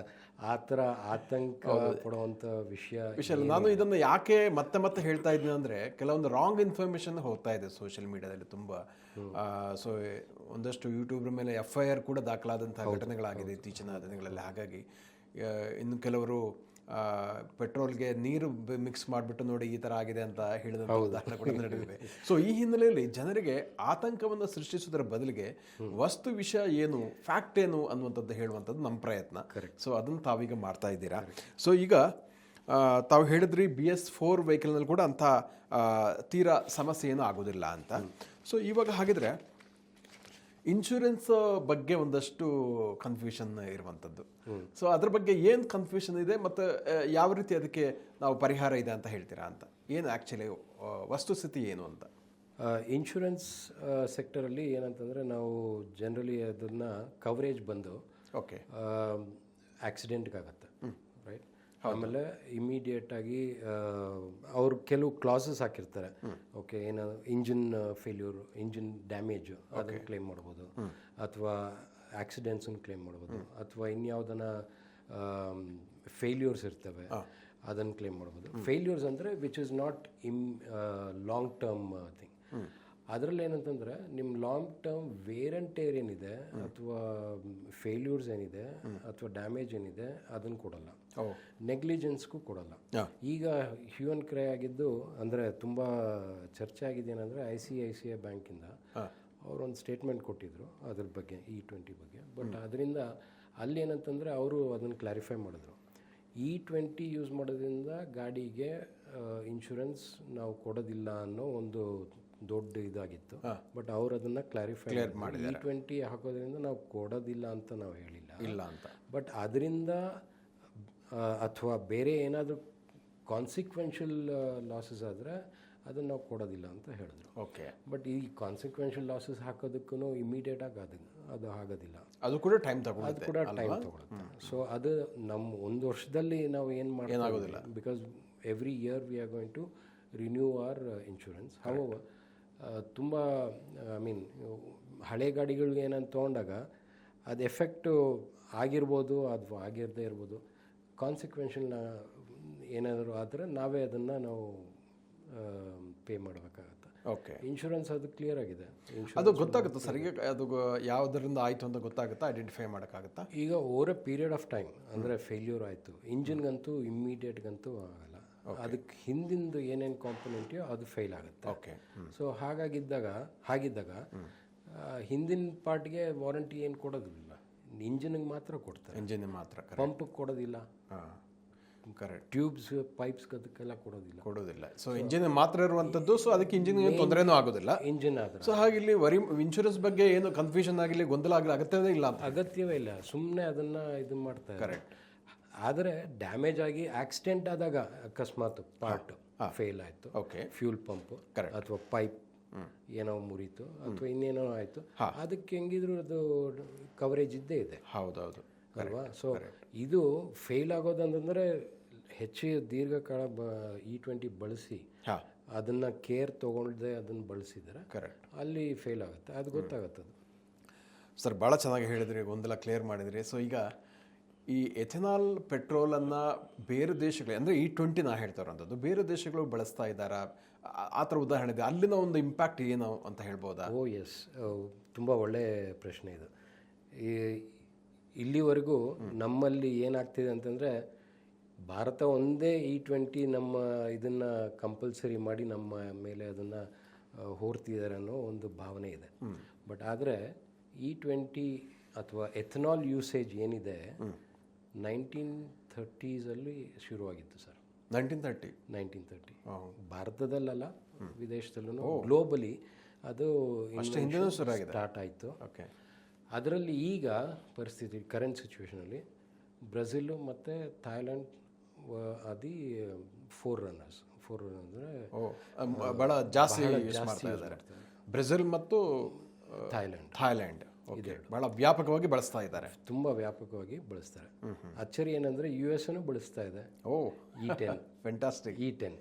Speaker 3: ಆ ಥರ ಆತಂಕ ಪಡುವಂಥ ವಿಷಯ.
Speaker 2: ನಾನು ಇದನ್ನು ಯಾಕೆ ಮತ್ತೆ ಹೇಳ್ತಾ ಇದ್ದೀನಿ ಅಂದರೆ, ಕೆಲವೊಂದು ರಾಂಗ್ ಇನ್ಫಾರ್ಮೇಷನ್ ಹೋಗ್ತಾ ಇದೆ ಸೋಷಿಯಲ್ ಮೀಡಿಯಾದಲ್ಲಿ ತುಂಬ. ಸೊ ಒಂದಷ್ಟು ಯೂಟ್ಯೂಬ್ರ ಮೇಲೆ FIR ಕೂಡ ದಾಖಲಾದಂಥ ಘಟನೆಗಳಾಗಿದೆ ಇತ್ತೀಚಿನ ದಿನಗಳಲ್ಲಿ. ಹಾಗಾಗಿ ಇನ್ನು ಕೆಲವರು ಪೆಟ್ರೋಲ್ಗೆ ನೀರು ಮಿಕ್ಸ್ ಮಾಡಿಬಿಟ್ಟು ನೋಡಿ ಈ ಥರ ಆಗಿದೆ ಅಂತ ಹೇಳಿದಂಥ ಉದಾಹರಣೆ ಕೂಡ ನಡೆದಿದೆ. ಸೊ ಈ ಹಿನ್ನೆಲೆಯಲ್ಲಿ ಜನರಿಗೆ ಆತಂಕವನ್ನು ಸೃಷ್ಟಿಸೋದರ ಬದಲಿಗೆ ವಸ್ತು ವಿಷಯ ಏನು, ಫ್ಯಾಕ್ಟ್ ಏನು ಅನ್ನುವಂಥದ್ದು ಹೇಳುವಂಥದ್ದು ನಮ್ಮ ಪ್ರಯತ್ನ. ಸೊ ಅದನ್ನು ತಾವೀಗ ಮಾಡ್ತಾ ಇದ್ದೀರಾ. ಸೊ ಈಗ ತಾವು ಹೇಳಿದ್ರಿ BS4 ವೆಹಿಕಲ್ನಲ್ಲಿ ಕೂಡ ಅಂಥ ತೀರಾ ಸಮಸ್ಯೆ ಏನೂ ಆಗೋದಿಲ್ಲ ಅಂತ. ಸೊ ಇವಾಗ ಹಾಗಿದ್ರೆ ಇನ್ಶೂರೆನ್ಸ್ ಬಗ್ಗೆ ಒಂದಷ್ಟು ಕನ್ಫ್ಯೂಷನ್ ಇರುವಂಥದ್ದು. ಸೊ ಅದ್ರ ಬಗ್ಗೆ ಏನು ಕನ್ಫ್ಯೂಷನ್ ಇದೆ ಮತ್ತು ಯಾವ ರೀತಿ ಅದಕ್ಕೆ ನಾವು ಪರಿಹಾರ ಇದೆ ಅಂತ ಹೇಳ್ತೀರಾ ಅಂತ? ಏನು ಆ್ಯಕ್ಚುಲಿ ವಸ್ತುಸ್ಥಿತಿ ಏನು ಅಂತ?
Speaker 3: ಇನ್ಶೂರೆನ್ಸ್ ಸೆಕ್ಟರಲ್ಲಿ ಏನಂತಂದರೆ ನಾವು ಜನರಲಿ ಅದನ್ನು ಕವರೇಜ್ ಬಂದು
Speaker 2: ಓಕೆ
Speaker 3: ಆಕ್ಸಿಡೆಂಟ್ಗಾಗತ್ತೆ, ರೈಟ್. ಆಮೇಲೆ ಇಮಿಡಿಯೇಟಾಗಿ ಅವ್ರು ಕೆಲವು ಕ್ಲಾಸಸ್ ಹಾಕಿರ್ತಾರೆ. ಓಕೆ, ಏನು ಇಂಜಿನ್ ಫೇಲ್ಯೂರ್, ಇಂಜಿನ್ ಡ್ಯಾಮೇಜು ಅದನ್ನು ಕ್ಲೇಮ್ ಮಾಡ್ಬೋದು, ಅಥವಾ ಆಕ್ಸಿಡೆಂಟ್ಸನ್ನು ಕ್ಲೇಮ್ ಮಾಡ್ಬೋದು, ಅಥವಾ ಇನ್ಯಾವುದನ್ನ ಫೇಲ್ಯೂರ್ಸ್ ಇರ್ತವೆ ಅದನ್ನು ಕ್ಲೇಮ್ ಮಾಡ್ಬೋದು. ಫೇಲ್ಯೂರ್ಸ್ ಅಂದರೆ which is not long term thing. ಅದರಲ್ಲಿ ಏನಂತಂದರೆ ನಿಮ್ಮ long term wear and tear ಏನಿದೆ ಅಥವಾ ಫೇಲ್ಯೂರ್ಸ್ ಏನಿದೆ ಅಥವಾ ಡ್ಯಾಮೇಜ್ ಏನಿದೆ ಅದನ್ನು ಕೊಡಲ್ಲ, ನೆಗ್ಲಿಜೆನ್ಸ್ಗೂ ಕೊಡಲ್ಲ. ಈಗ ಹ್ಯೂನ್ ಕ್ರೈ ಆಗಿದ್ದು ಅಂದರೆ ತುಂಬ ಚರ್ಚೆ ಆಗಿದೆ ಏನಂದರೆ ICICI ಬ್ಯಾಂಕಿಂದ ಅವರೊಂದು ಸ್ಟೇಟ್ಮೆಂಟ್ ಕೊಟ್ಟಿದ್ದರು ಅದ್ರ ಬಗ್ಗೆ E20 ಬಗ್ಗೆ. ಬಟ್ ಅದರಿಂದ ಅಲ್ಲಿ ಏನಂತಂದರೆ ಅವರು ಅದನ್ನು ಕ್ಲಾರಿಫೈ ಮಾಡಿದ್ರು. E20 ಯೂಸ್ ಮಾಡೋದ್ರಿಂದ ಗಾಡಿಗೆ ಇನ್ಶೂರೆನ್ಸ್ ನಾವು ಕೊಡೋದಿಲ್ಲ ಅನ್ನೋ ಒಂದು ದೊಡ್ಡ ಇದಾಗಿತ್ತು. ಬಟ್ ಅವ್ರು ಅದನ್ನು ಕ್ಲಾರಿಫೈ ಮಾಡಿ E20 ಹಾಕೋದ್ರಿಂದ ನಾವು ಕೊಡೋದಿಲ್ಲ ಅಂತ ನಾವು ಹೇಳಿಲ್ಲ
Speaker 2: ಇಲ್ಲ ಅಂತ.
Speaker 3: ಬಟ್ ಅದರಿಂದ ಅಥವಾ ಬೇರೆ ಏನಾದರೂ ಕಾನ್ಸಿಕ್ವೆನ್ಷಿಯಲ್ ಲಾಸಸ್ ಆದರೆ ಅದನ್ನು ನಾವು ಕೊಡೋದಿಲ್ಲ ಅಂತ ಹೇಳಿದ್ರು.
Speaker 2: ಓಕೆ.
Speaker 3: ಬಟ್ ಈ ಕಾನ್ಸಿಕ್ವೆನ್ಷಿಯಲ್ ಲಾಸಸ್ ಹಾಕೋದಕ್ಕೂ ಇಮಿಡಿಯೇಟಾಗಿ ಅದು ಆಗೋದಿಲ್ಲ,
Speaker 2: ಅದು ಕೂಡ ಟೈಮ್ ತಗೊಳ್ಳುತ್ತೆ.
Speaker 3: ಅದು ಕೂಡ ಟೈಮ್ ತಗೊಳುತ್ತೆ. ಸೊ ಅದು ನಮ್ಮ ಒಂದು ವರ್ಷದಲ್ಲಿ ನಾವು ಏನು ಮಾಡೋದಿಲ್ಲ, because every year we are going to renew our insurance. However ತುಂಬ ಐ ಮೀನ್ ಹಳೆ ಗಾಡಿಗಳಿಗೆ ಏನಂತ ತೊಗೊಂಡಾಗ ಅದು ಎಫೆಕ್ಟು ಆಗಿರ್ಬೋದು ಅಥವಾ ಆಗಿರದೇ ಇರ್ಬೋದು. ಕಾನ್ಸಿಕ್ವೆನ್ಷಿಯಲ್ ಏನಾದರೂ ಆದರೆ ನಾವೇ ಅದನ್ನು ನಾವು ಪೇ ಮಾಡಬೇಕಾಗತ್ತೆ.
Speaker 2: ಓಕೆ.
Speaker 3: ಇನ್ಶೂರೆನ್ಸ್ ಅದು ಕ್ಲಿಯರ್ ಆಗಿದೆ,
Speaker 2: ಅದು ಗೊತ್ತಾಗುತ್ತೆ ಸರಿಗೆ, ಅದು ಯಾವುದರಿಂದ ಆಯಿತು ಅಂತ ಗೊತ್ತಾಗುತ್ತಾ, ಐಡೆಂಟಿಫೈ ಮಾಡೋಕ್ಕಾಗುತ್ತಾ?
Speaker 3: ಈಗ over A period of time ಅಂದರೆ ಫೇಲ್ಯೂರ್ ಆಯಿತು ಇಂಜಿನ್ಗಂತೂ ಇಮ್ಮಿಡಿಯೇಟ್ಗಂತೂ ಆಗಲ್ಲ, ಅದಕ್ಕೆ ಹಿಂದಿಂದು ಏನೇನು ಕಾಂಪೊನೆಂಟಿಯೋ ಅದು ಫೇಲ್ ಆಗುತ್ತೆ.
Speaker 2: ಓಕೆ.
Speaker 3: ಸೊ ಹಾಗಿದ್ದಾಗ ಹಿಂದಿನ ಪಾರ್ಟ್ಗೆ ವಾರಂಟಿ ಏನು ಕೊಡೋದಿಲ್ಲ, ಇಂಜಿನ್ಗೆ ಮಾತ್ರ ಕೊಡ್ತಾರೆ,
Speaker 2: ಇಂಜಿನ್ ಮಾತ್ರ,
Speaker 3: ಪಂಪ್ಗೆ ಕೊಡೋದಿಲ್ಲ,
Speaker 2: ಕರೆಕ್ಟ್,
Speaker 3: ಟ್ಯೂಬ್ಸ್ ಪೈಪ್ಸ್ ಅದಕ್ಕೆಲ್ಲ ಕೊಡೋದಿಲ್ಲ.
Speaker 2: ಸೊ ಇಂಜಿನ್ ಮಾತ್ರ ಇರುವಂಥದ್ದು. ಸೊ ಅದಕ್ಕೆ ಇಂಜಿನ್ಗೆ ತೊಂದರೆನೂ ಆಗೋದಿಲ್ಲ
Speaker 3: ಇಂಜಿನ್ ಆದರೆ.
Speaker 2: ಸೊ ಹಾಗಿಲ್ಲಿ ಇನ್ಶೂರೆನ್ಸ್ ಬಗ್ಗೆ ಏನು ಕನ್ಫ್ಯೂಷನ್ ಆಗಿಲ್ಲ, ಗೊಂದಲ ಆಗಲಿ ಅಗತ್ಯವೇ ಇಲ್ಲ ಅಂತ.
Speaker 3: ಅಗತ್ಯವೇ ಇಲ್ಲ, ಸುಮ್ಮನೆ ಅದನ್ನು ಇದು ಮಾಡ್ತಾರೆ.
Speaker 2: ಕರೆಕ್ಟ್.
Speaker 3: ಆದರೆ ಡ್ಯಾಮೇಜ್ ಆಗಿ ಆಕ್ಸಿಡೆಂಟ್ ಆದಾಗ ಅಕಸ್ಮಾತ್ ಪಾರ್ಟ್ ಫೇಲ್ ಆಯಿತು,
Speaker 2: ಓಕೆ,
Speaker 3: ಫ್ಯೂಲ್ ಪಂಪ್ ಅಥವಾ ಪೈಪ್ ಏನೋ ಮುರಿತು ಅಥವಾ ಇನ್ನೇನೋ ಆಯಿತು, ಅದಕ್ಕೆ ಹೆಂಗಿದ್ರು ಅದು ಕವರೇಜ್ ಇದ್ದೇ ಇದೆ.
Speaker 2: ಹೌದೌದು
Speaker 3: ಅಲ್ವಾ? ಸೊ ಇದು ಫೇಲ್ ಆಗೋದಂತಂದರೆ ಹೆಚ್ಚು ದೀರ್ಘಕಾಲ E20 ಬಳಸಿ ಅದನ್ನು ಕೇರ್ ತೊಗೊಳ್ದೆ ಅದನ್ನು ಬಳಸಿದರೆ
Speaker 2: ಕರೆಕ್ಟ್
Speaker 3: ಅಲ್ಲಿ ಫೇಲ್ ಆಗುತ್ತೆ, ಅದು ಗೊತ್ತಾಗುತ್ತೆ. ಅದು
Speaker 2: ಸರ್ ಭಾಳ ಚೆನ್ನಾಗಿ ಹೇಳಿದ್ರಿ, ಗೊಂದಲ ಕ್ಲಿಯರ್ ಮಾಡಿದ್ರಿ. ಸೊ ಈಗ ಈ ಎಥೆನಾಲ್ ಪೆಟ್ರೋಲನ್ನು ಬೇರೆ ದೇಶಗಳು ಅಂದರೆ E20 ನಾ ಹೇಳ್ತಾ ಇರೋಂಥದ್ದು ಬೇರೆ ದೇಶಗಳು ಬಳಸ್ತಾ ಇದ್ದಾರಾ, ಆ ಥರ ಉದಾಹರಣೆ ಇದೆ, ಅಲ್ಲಿನ ಒಂದು ಇಂಪ್ಯಾಕ್ಟ್ ಏನು ಅಂತ ಹೇಳ್ಬೋದಾ?
Speaker 3: ಎಸ್, ತುಂಬ ಒಳ್ಳೆಯ ಪ್ರಶ್ನೆ ಇದು. ಇಲ್ಲಿವರೆಗೂ ನಮ್ಮಲ್ಲಿ ಏನಾಗ್ತಿದೆ ಅಂತಂದರೆ ಭಾರತ ಒಂದೇ E20 ನಮ್ಮ ಇದನ್ನು ಕಂಪಲ್ಸರಿ ಮಾಡಿ ನಮ್ಮ ಮೇಲೆ ಅದನ್ನು ಹೋರ್ತಿದ್ದಾರೆ ಅನ್ನೋ ಒಂದು ಭಾವನೆ ಇದೆ. ಬಟ್ ಆದರೆ E20 ಅಥವಾ ಎಥನಾಲ್ ಯೂಸೇಜ್ ಏನಿದೆ 1930s ಶುರುವಾಗಿತ್ತು ಸರ್.
Speaker 2: 1930
Speaker 3: ಭಾರತದಲ್ಲ, ವಿದೇಶದಲ್ಲೂ ಗ್ಲೋಬಲಿ ಅದು ಸ್ಟಾರ್ಟ್ ಆಯಿತು.
Speaker 2: ಓಕೆ.
Speaker 3: ಅದರಲ್ಲಿ ಈಗ ಪರಿಸ್ಥಿತಿ ಕರೆಂಟ್ ಸಿಚುವೇಷನಲ್ಲಿ ಬ್ರೆಜಿಲ್ ಮತ್ತು ಥಾಯ್ಲ್ಯಾಂಡ್ ಅದು ಫೋರ್ ರನ್ನರ್ಸ್ ಅಂದರೆ
Speaker 2: ಭಾಳ ಜಾಸ್ತಿ ಮಾಡ್ತಾ ಇದ್ದಾರೆ. ಬ್ರೆಜಿಲ್ ಮತ್ತು ಥಾಯ್ಲ್ಯಾಂಡ್ ಭಾಳ ವ್ಯಾಪಕವಾಗಿ ಬಳಸ್ತಾ ಇದ್ದಾರೆ,
Speaker 3: ತುಂಬ ವ್ಯಾಪಕವಾಗಿ ಬಳಸ್ತಾರೆ. ಅಚ್ಚರಿ ಏನಂದರೆ US ಬಳಸ್ತಾ ಇದೆ E10
Speaker 2: fantastic
Speaker 3: E10.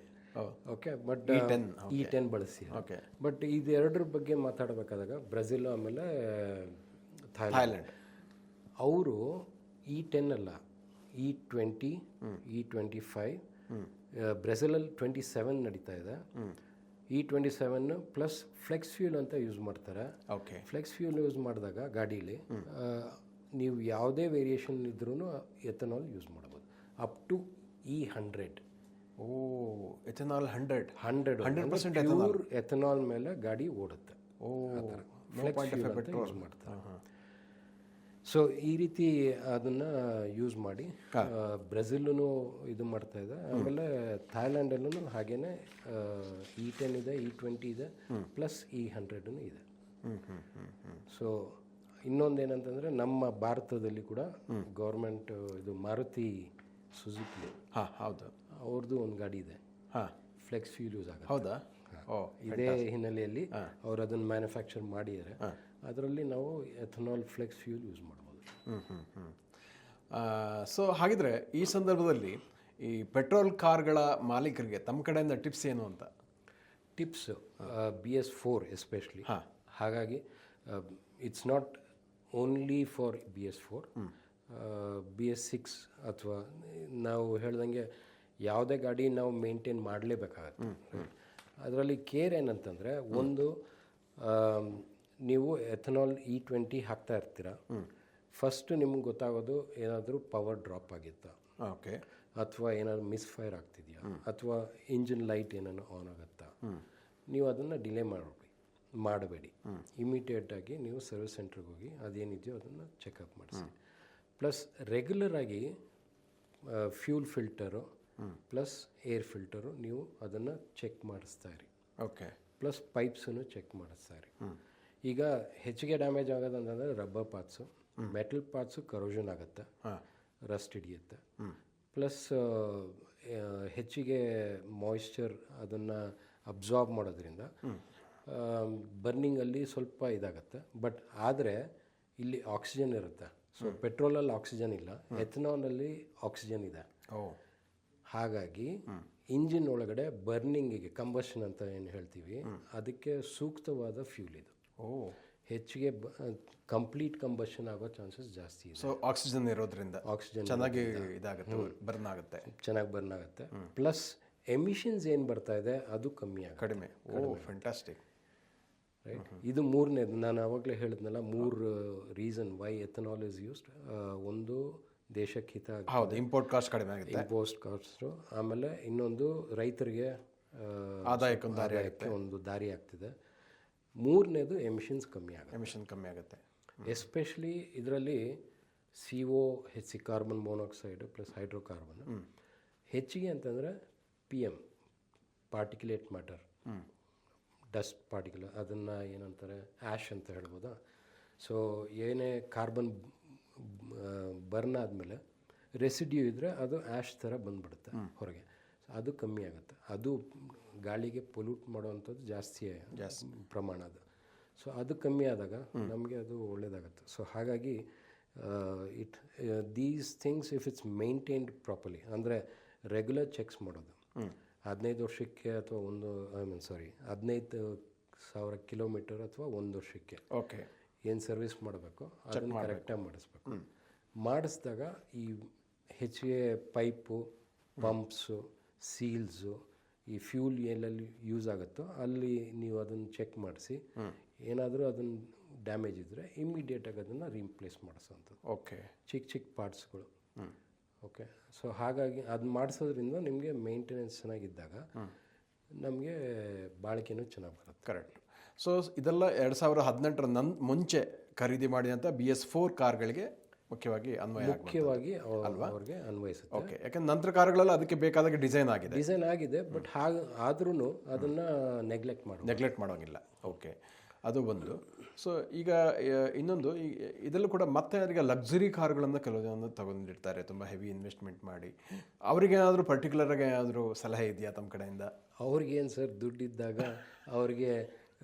Speaker 3: Okay. But E10 ಬಳಸಿ.
Speaker 2: ಓಕೆ.
Speaker 3: ಬಟ್ ಇದೆರಡರ ಬಗ್ಗೆ ಮಾತಾಡಬೇಕಾದಾಗ ಬ್ರೆಜಿಲ್ ಆಮೇಲೆ ಥಾಯ್ಲ್ಯಾಂಡ್ ಅವರು E10 ಅಲ್ಲ, E20 E25 ಬ್ರೆಜಿಲಲ್ಲಿ 27 ನಡೀತಾ ಇದೆ. E27 ಪ್ಲಸ್ ಫ್ಲೆಕ್ಸ್ ಫ್ಯೂಲ್ ಅಂತ ಯೂಸ್ ಮಾಡ್ತಾರೆ.
Speaker 2: ಓಕೆ.
Speaker 3: ಫ್ಲೆಕ್ಸ್ ಫ್ಯೂಲ್ ಯೂಸ್ ಮಾಡಿದಾಗ ಗಾಡೀಲಿ ನೀವು ಯಾವುದೇ ವೇರಿಯೇಷನ್ ಇದ್ರೂ ಎಥನಾಲ್ ಯೂಸ್ ಮಾಡ್ಬೋದು, up to E100.
Speaker 2: Ethanol 100%
Speaker 3: pure ethanol ಮೇಲೆ ಗಾಡಿ ಓಡುತ್ತೆ. ಯೂಸ್ ಮಾಡ್ತಾರೆ. ಸೊ ಈ ರೀತಿ ಅದನ್ನು ಯೂಸ್ ಮಾಡಿ ಬ್ರೆಜಿಲ್ಲೂ ಇದು ಮಾಡ್ತಾ ಇದೆ. ಆಮೇಲೆ ಥಾಯ್ಲ್ಯಾಂಡಲ್ಲೂ ಹಾಗೇನೆ E10 ಇದೆ, E20 ಇದೆ, ಪ್ಲಸ್ E100 ಇದೆ. ಸೊ ಇನ್ನೊಂದೇನಂತಂದರೆ ನಮ್ಮ ಭಾರತದಲ್ಲಿ ಕೂಡ ಗೌರ್ಮೆಂಟ್ ಇದು ಮಾರುತಿ ಸುಜುಕಿ
Speaker 2: ಹೌದು
Speaker 3: ಅವ್ರದ್ದು ಒಂದು ಗಾಡಿ ಇದೆ, ಫ್ಲೆಕ್ಸ್ ಫ್ಯೂಲ್ ಯೂಸ್ ಆಗುತ್ತೆ.
Speaker 2: ಹೌದಾ?
Speaker 3: ಇದೇ ಹಿನ್ನೆಲೆಯಲ್ಲಿ ಅವ್ರು ಅದನ್ನು ಮ್ಯಾನುಫ್ಯಾಕ್ಚರ್ ಮಾಡಿದ್ದಾರೆ. ಅದರಲ್ಲಿ ನಾವು ಎಥನಾಲ್ ಫ್ಲೆಕ್ಸ್ ಫ್ಯೂಲ್ ಯೂಸ್ ಮಾಡ್ಬೋದು.
Speaker 2: ಸೊ ಹಾಗಿದ್ರೆ ಈ ಸಂದರ್ಭದಲ್ಲಿ ಈ ಪೆಟ್ರೋಲ್ ಕಾರ್ಗಳ ಮಾಲೀಕರಿಗೆ ತಮ್ಮ ಕಡೆಯಿಂದ ಟಿಪ್ಸ್ ಏನು ಅಂತ?
Speaker 3: Tips BS4 especially. ಹಾಗಾಗಿ it's not only for BS4, BS6 ಅಥವಾ ನಾವು ಹೇಳ್ದಂಗೆ ಯಾವುದೇ ಗಾಡಿ ನಾವು ಮೇಂಟೈನ್ ಮಾಡಲೇಬೇಕಾಗತ್ತೆ. ಅದರಲ್ಲಿ ಕೇರ್ ಏನಂತಂದರೆ ಒಂದು ನೀವು ಎಥನಾಲ್ E20 ಹಾಕ್ತಾ ಇರ್ತೀರ, ಫಸ್ಟ್ ನಿಮ್ಗೆ ಗೊತ್ತಾಗೋದು ಏನಾದರೂ ಪವರ್ ಡ್ರಾಪ್ ಆಗಿತ್ತಾ,
Speaker 2: ಓಕೆ,
Speaker 3: ಅಥವಾ ಏನಾದ್ರು ಮಿಸ್ಫೈರ್ ಆಗ್ತಿದೆಯಾ, ಅಥವಾ ಇಂಜಿನ್ ಲೈಟ್ ಏನಾದ್ರು ಆನ್ ಆಗುತ್ತಾ. ನೀವು ಅದನ್ನು ಡಿಲೇ ಮಾಡಬೇಡಿ. ಇಮಿಡಿಯೇಟಾಗಿ ನೀವು ಸರ್ವಿಸ್ ಸೆಂಟ್ರಿಗೆ ಹೋಗಿ ಅದೇನಿದೆಯೋ ಅದನ್ನು ಚೆಕಪ್ ಮಾಡಿಸಿ. ಪ್ಲಸ್ ರೆಗ್ಯುಲರಾಗಿ fuel filter plus air filter ನೀವು ಅದನ್ನು ಚೆಕ್ ಮಾಡಿಸ್ತಾ ಇರಿ.
Speaker 2: ಓಕೆ,
Speaker 3: ಪ್ಲಸ್ ಪೈಪ್ಸನ್ನು ಚೆಕ್ ಮಾಡಿಸ್ತಾ ಇರಿ. ಈಗ ಹೆಚ್ಚಿಗೆ ಡ್ಯಾಮೇಜ್ ಆಗೋದಂತಂದರೆ rubber parts, metal parts corrosion ಆಗುತ್ತೆ, ರಸ್ಟ್ ಹಿಡಿಯುತ್ತೆ. ಪ್ಲಸ್ ಹೆಚ್ಚಿಗೆ ಮಾಯಿಶ್ಚರ್ ಅದನ್ನು ಅಬ್ಸಾರ್ಬ್ ಮಾಡೋದ್ರಿಂದ ಬರ್ನಿಂಗಲ್ಲಿ ಸ್ವಲ್ಪ ಇದಾಗುತ್ತೆ. ಬಟ್ ಆದರೆ ಇಲ್ಲಿ ಆಕ್ಸಿಜನ್ ಇರುತ್ತೆ. ಸೊ ಪೆಟ್ರೋಲಲ್ಲಿ ಆಕ್ಸಿಜನ್ ಇಲ್ಲ, ಎಥನಾಲಲ್ಲಿ ಆಕ್ಸಿಜನ್ ಇದೆ. ಹಾಗಾಗಿ ಇಂಜಿನ್ ಒಳಗಡೆ ಬರ್ನಿಂಗಿಗೆ ಕಂಬಷನ್ ಅಂತ ಏನು ಹೇಳ್ತೀವಿ ಅದಕ್ಕೆ ಸೂಕ್ತವಾದ ಫ್ಯೂಲ್ ಇದು. ಹೆಚ್ಚಿಗೆ ಕಂಪ್ಲೀಟ್ ಕಂಬಷನ್ ಆಗೋ ಚಾನ್ಸಸ್ ಜಾಸ್ತಿ ಇದೆ.
Speaker 2: ಸೊ ಆಕ್ಸಿಜನ್ ಇರೋದ್ರಿಂದ
Speaker 3: ಆಕ್ಸಿಜನ್
Speaker 2: ಚೆನ್ನಾಗಿ ಇದಾಗುತ್ತೆ, ಬರ್ನ್ ಆಗುತ್ತೆ,
Speaker 3: ಚೆನ್ನಾಗಿ ಬರ್ನ್ ಆಗುತ್ತೆ. ಪ್ಲಸ್ ಎಮಿಷನ್ಸ್ ಏನು ಬರ್ತಾ ಇದೆ ಅದು
Speaker 2: ಕಡಿಮೆ. ಫ್ಯಾಂಟಾಸ್ಟಿಕ್.
Speaker 3: ರೈಟ್, ಇದು ಮೂರನೇದು. ನಾನು ಆವಾಗಲೇ ಹೇಳಿದ್ನಲ್ಲ, 3 reason why ethanol is used. ಒಂದು ದೇಶಕ್ಕೆ ಹಿತ,
Speaker 2: ಹೌದು, ಇಂಪೋರ್ಟ್ ಕಾಸ್ಟ್ ಕಡಿಮೆ ಆಗುತ್ತೆ,
Speaker 3: ಇಂಪೋಸ್ಟ್ ಕಾಸ್ಟು. ಆಮೇಲೆ ಇನ್ನೊಂದು ರೈತರಿಗೆ ಆದಾಯಕ್ಕೆ ಒಂದು ದಾರಿ ಆಗ್ತಿದೆ. ಮೂರನೇದು ಎಮಿಷನ್ಸ್ ಕಮ್ಮಿ ಆಗುತ್ತೆ. ಎಸ್ಪೆಷಲಿ ಇದರಲ್ಲಿ CO carbon monoxide plus hydrocarbon ಹೆಚ್ಚಿಗೆ ಅಂತಂದರೆ PM particulate matter, dust particle, ಅದನ್ನು ಏನಂತಾರೆ ಆ್ಯಶ್ ಅಂತ ಹೇಳ್ಬೋದಾ. ಸೊ ಏನೇ ಕಾರ್ಬನ್ ಬರ್ನ್ ಆದಮೇಲೆ ರೆಸಿಡ್ಯೂ ಇದ್ದರೆ ಅದು ಆ್ಯಶ್ ಥರ ಬಂದುಬಿಡುತ್ತೆ ಹೊರಗೆ. ಅದು ಕಮ್ಮಿ ಆಗುತ್ತೆ. ಅದು ಗಾಳಿಗೆ ಪೊಲ್ಯೂಟ್ ಮಾಡೋವಂಥದ್ದು ಜಾಸ್ತಿ ಪ್ರಮಾಣ ಅದು. ಸೊ ಅದು ಕಮ್ಮಿ ಆದಾಗ ನಮಗೆ ಅದು ಒಳ್ಳೆಯದಾಗುತ್ತೆ. ಸೊ ಹಾಗಾಗಿ these things if it's maintained properly, ಅಂದರೆ ರೆಗ್ಯುಲರ್ ಚೆಕ್ಸ್ ಮಾಡೋದು 15 ವರ್ಷಕ್ಕೆ ಅಥವಾ 15,000 ಕಿಲೋಮೀಟರ್ ಅಥವಾ 1 ವರ್ಷಕ್ಕೆ
Speaker 2: ಓಕೆ
Speaker 3: ಏನು ಸರ್ವಿಸ್ ಮಾಡಬೇಕು ಅದನ್ನು ಕರೆಕ್ಟಾಗಿ ಮಾಡಿಸ್ಬೇಕು. ಮಾಡಿಸಿದಾಗ ಈ ಹೆಚ್ಚಿಗೆ ಪೈಪು, ಪಂಪ್ಸು, ಸೀಲ್ಸು, ಈ ಫ್ಯೂಲ್ ಎಲ್ಲೆಲ್ಲಿ ಯೂಸ್ ಆಗುತ್ತೋ ಅಲ್ಲಿ ನೀವು ಅದನ್ನು ಚೆಕ್ ಮಾಡಿಸಿ ಏನಾದರೂ ಅದನ್ನು ಡ್ಯಾಮೇಜ್ ಇದ್ದರೆ ಇಮ್ಮಿಡಿಯೇಟಾಗಿ ಅದನ್ನು ರೀಪ್ಲೇಸ್ ಮಾಡಿಸೋವಂಥದ್ದು.
Speaker 2: ಓಕೆ,
Speaker 3: ಚಿಕ್ಕ ಪಾರ್ಟ್ಸ್ಗಳು. ಓಕೆ, ಸೊ ಹಾಗಾಗಿ ಅದನ್ನ ಮಾಡಿಸೋದ್ರಿಂದ ನಿಮಗೆ ಮೇಂಟೆನೆನ್ಸ್ ಚೆನ್ನಾಗಿದ್ದಾಗ ನಮಗೆ ಬಾಳಿಕೆನೂ ಚೆನ್ನಾಗಿ ಬರುತ್ತೆ.
Speaker 2: ಕರೆಕ್ಟ್. ಸೊ ಇದೆಲ್ಲ 2018 ಮುಂಚೆ ಖರೀದಿ ಮಾಡಿದಂಥ BS4 ಕಾರ್ಗಳಿಗೆ ಮುಖ್ಯವಾಗಿ
Speaker 3: ಅವ್ರಿಗೆ ಅನ್ವಯಿಸುತ್ತೆ.
Speaker 2: ಓಕೆ, ಯಾಕಂದ್ರೆ ನಂತರ ಕಾರುಗಳೆಲ್ಲ ಅದಕ್ಕೆ ಬೇಕಾದಾಗ ಡಿಸೈನ್ ಆಗಿದೆ.
Speaker 3: ಬಟ್ ಆದ್ರೂ ಅದನ್ನು ನೆಗ್ಲೆಕ್ಟ್
Speaker 2: ಮಾಡೋಂಗಿಲ್ಲ. ಓಕೆ, ಅದು ಒಂದು. ಸೊ ಈಗ ಇನ್ನೊಂದು, ಇದರಲ್ಲೂ ಕೂಡ ಮತ್ತೆ ಅವರಿಗೆ ಲಕ್ಸುರಿ ಕಾರುಗಳನ್ನು ಕೆಲವು ಜನ ತಗೊಂಡಿರ್ತಾರೆ, ತುಂಬ ಹೆವಿ ಇನ್ವೆಸ್ಟ್ಮೆಂಟ್ ಮಾಡಿ. ಅವ್ರಿಗೇನಾದರೂ ಪರ್ಟಿಕ್ಯುಲರಾಗಿ ಏನಾದರೂ ಸಲಹೆ ಇದೆಯಾ ತಮ್ಮ ಕಡೆಯಿಂದ?
Speaker 3: ಅವ್ರಿಗೇನು ಸರ್, ದುಡ್ಡಿದ್ದಾಗ ಅವ್ರಿಗೆ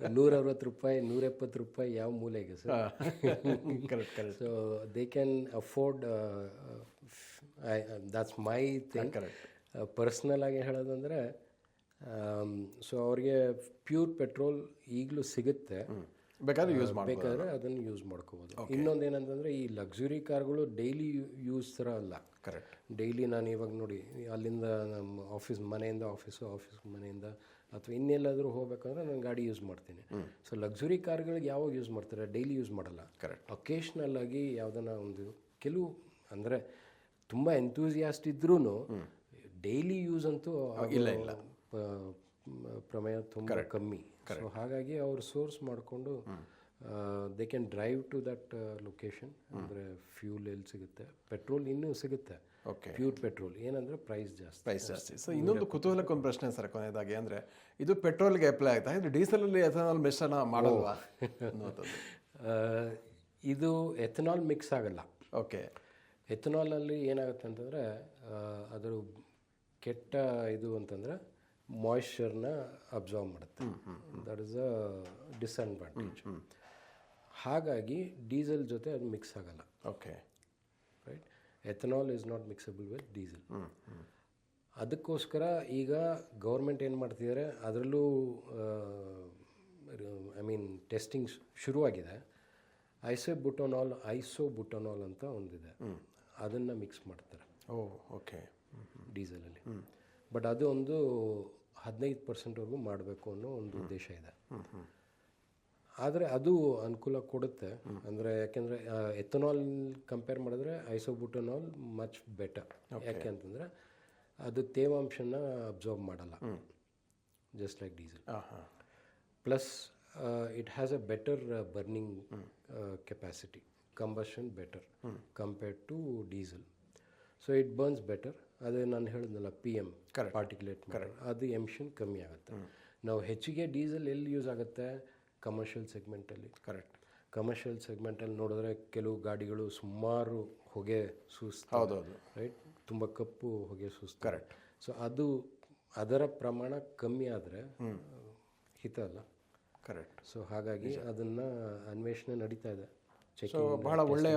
Speaker 3: 160 ರೂಪಾಯಿ 170 ರೂಪಾಯಿ ಯಾವ ಮೂಲೆಗೆ sir.
Speaker 2: Correct.
Speaker 3: So they can afford, that's my thing. Personal ಆಗಿ ಹೇಳೋದಂದರೆ, ಸೊ ಅವ್ರಿಗೆ ಪ್ಯೂರ್ ಪೆಟ್ರೋಲ್ ಈಗಲೂ ಸಿಗುತ್ತೆ, ಬೇಕಾದರೆ ಅದನ್ನು ಯೂಸ್ ಮಾಡ್ಕೋಬೋದು. ಇನ್ನೊಂದು ಏನಂತಂದರೆ, ಈ ಲಕ್ಸುರಿ ಕಾರ್ಗಳು ಡೈಲಿ ಯೂಸ್ ಥರ ಅಲ್ಲ.
Speaker 2: ಕರೆಕ್ಟ್.
Speaker 3: ಡೈಲಿ ನಾನು ಇವಾಗ ನೋಡಿ, ಅಲ್ಲಿಂದ ನಮ್ಮ ಮನೆಯಿಂದ ಆಫೀಸ್ ಮನೆಯಿಂದ ಅಥವಾ ಇನ್ನೆಲ್ಲಾದರೂ ಹೋಗ್ಬೇಕಂದ್ರೆ ನಾನು ಗಾಡಿ ಯೂಸ್ ಮಾಡ್ತೀನಿ. ಸೊ ಲಕ್ಸುರಿ ಕಾರ್ಗಳಿಗೆ ಯಾವಾಗ ಯೂಸ್ ಮಾಡ್ತಾರೆ? ಡೈಲಿ ಯೂಸ್ ಮಾಡಲ್ಲ.
Speaker 2: ಕರೆಕ್ಟ್.
Speaker 3: ಒಕೇಶ್ನಲ್ ಆಗಿ ಯಾವುದನ್ನ ಒಂದು ಕೆಲವು ಅಂದರೆ ತುಂಬ ಎಂಥೂಸಿಯಾಸ್ಟ್ ಇದ್ರೂ ಡೈಲಿ ಯೂಸ್ ಅಂತೂ
Speaker 2: ಇಲ್ಲ
Speaker 3: ಪ್ರಮೇಯ ತುಂಬ ಕಮ್ಮಿ. ಸೊ ಹಾಗಾಗಿ ಅವರು ಸೋರ್ಸ್ ಮಾಡಿಕೊಂಡು they can drive to that location. ಅಂದರೆ ಫ್ಯೂಲ್ ಎಲ್ಲಿ ಸಿಗುತ್ತೆ, ಪೆಟ್ರೋಲ್ ಇನ್ನೂ ಸಿಗುತ್ತೆ.
Speaker 2: ಓಕೆ,
Speaker 3: ಪ್ಯೂರ್ ಪೆಟ್ರೋಲ್ ಏನಂದರೆ ಪ್ರೈಸ್ ಜಾಸ್ತಿ.
Speaker 2: ಸೊ ಇನ್ನೊಂದು ಕುತೂಹಲಕ್ಕೊಂದು ಪ್ರಶ್ನೆ ಸರ್ ಕೊನೆಯದಾಗಿ, ಅಂದರೆ ಇದು ಪೆಟ್ರೋಲ್ಗೆ ಅಪ್ಲೈ ಆಗ್ತಾ ಇದು ಡೀಸೆಲಲ್ಲಿ ಎಥನಾಲ್ ಮಿಶ್ರಣ ಮಾಡಲ್ವಾ ಅನ್ನೋದು?
Speaker 3: ಇದು ಎಥನಾಲ್ ಮಿಕ್ಸ್ ಆಗಲ್ಲ.
Speaker 2: ಓಕೆ,
Speaker 3: ಎಥನಾಲಲ್ಲಿ ಏನಾಗುತ್ತೆ ಅಂತಂದರೆ ಅದರ ಕೆಟ್ಟ ಇದು ಅಂತಂದರೆ ಮಾಯಿಶ್ಚರ್ನ ಅಬ್ಸಾರ್ವ್ ಮಾಡುತ್ತೆ. That is a disadvantage. ಹಾಗಾಗಿ ಡೀಸೆಲ್ ಜೊತೆ ಅದು ಮಿಕ್ಸ್ ಆಗಲ್ಲ.
Speaker 2: Okay,
Speaker 3: right. Ethanol is not mixable with diesel. ಅದಕ್ಕೋಸ್ಕರ ಈಗ ಗೌರ್ಮೆಂಟ್ ಏನು ಮಾಡ್ತಿದ್ದಾರೆ, ಅದರಲ್ಲೂ ಟೆಸ್ಟಿಂಗ್ ಶುರುವಾಗಿದೆ. ಐಸೋಬುಟನಾಲ್ ಅಂತ ಒಂದಿದೆ, ಅದನ್ನು ಮಿಕ್ಸ್ ಮಾಡ್ತಾರೆ
Speaker 2: ಓಕೆ
Speaker 3: ಡೀಸೆಲಲ್ಲಿ. ಬಟ್ ಅದು ಒಂದು 15% ಮಾಡಬೇಕು ಅನ್ನೋ ಒಂದು ಉದ್ದೇಶ ಇದೆ. ಆದರೆ ಅದು ಅನುಕೂಲ ಕೊಡುತ್ತೆ. ಅಂದರೆ ಯಾಕೆಂದರೆ ಎಥನಾಲ್ ಕಂಪೇರ್ ಮಾಡಿದ್ರೆ ಐಸೋಬ್ಯೂಟನಾಲ್ ಮಚ್ ಬೆಟರ್. ಯಾಕೆ ಅಂತಂದರೆ ಅದು ತೇವಾಂಶನ ಅಬ್ಸಾರ್ಬ್ ಮಾಡಲ್ಲ, just like diesel. Plus it has a better burning capacity, combustion better compared to diesel. So it burns better. ಅದೇ ನಾನು ಹೇಳಿದ್ನಲ್ಲ PM ಪಾರ್ಟಿಕ್ಯುಲೇಟ್ ಮ್ಯಾಟರ್, ಅದು ಎಮಿಷನ್ ಕಮ್ಮಿ ಆಗುತ್ತೆ. ನಾವು ಹೆಚ್ಚಿಗೆ ಡೀಸೆಲ್ ಎಲ್ಲಿ ಯೂಸ್ ಆಗುತ್ತೆ? ಕಮರ್ಷಿಯಲ್ ಸೆಗ್ಮೆಂಟಲ್ಲಿ. ಕರೆಕ್ಟ್. ಕಮರ್ಷಿಯಲ್ ಸೆಗ್ಮೆಂಟಲ್ಲಿ ನೋಡಿದ್ರೆ ಕೆಲವು ಗಾಡಿಗಳು ಸುಮಾರು ಹೊಗೆ ಸೂಸ್ತು, ರೈಟ್, ತುಂಬ ಕಪ್ಪು ಹೊಗೆ ಸೂಸ್ತು. ಕರೆಕ್ಟ್. ಸೊ ಅದು ಅದರ ಪ್ರಮಾಣ ಕಮ್ಮಿ ಆದರೆ ಹಿತ ಅಲ್ಲ. ಕರೆಕ್ಟ್. ಸೊ ಹಾಗಾಗಿ ಅದನ್ನು ಅನ್ವೇಷಣೆ ನಡೀತಾ ಇದೆ.
Speaker 2: ಸೊ ಬಹಳ ಒಳ್ಳೆಯ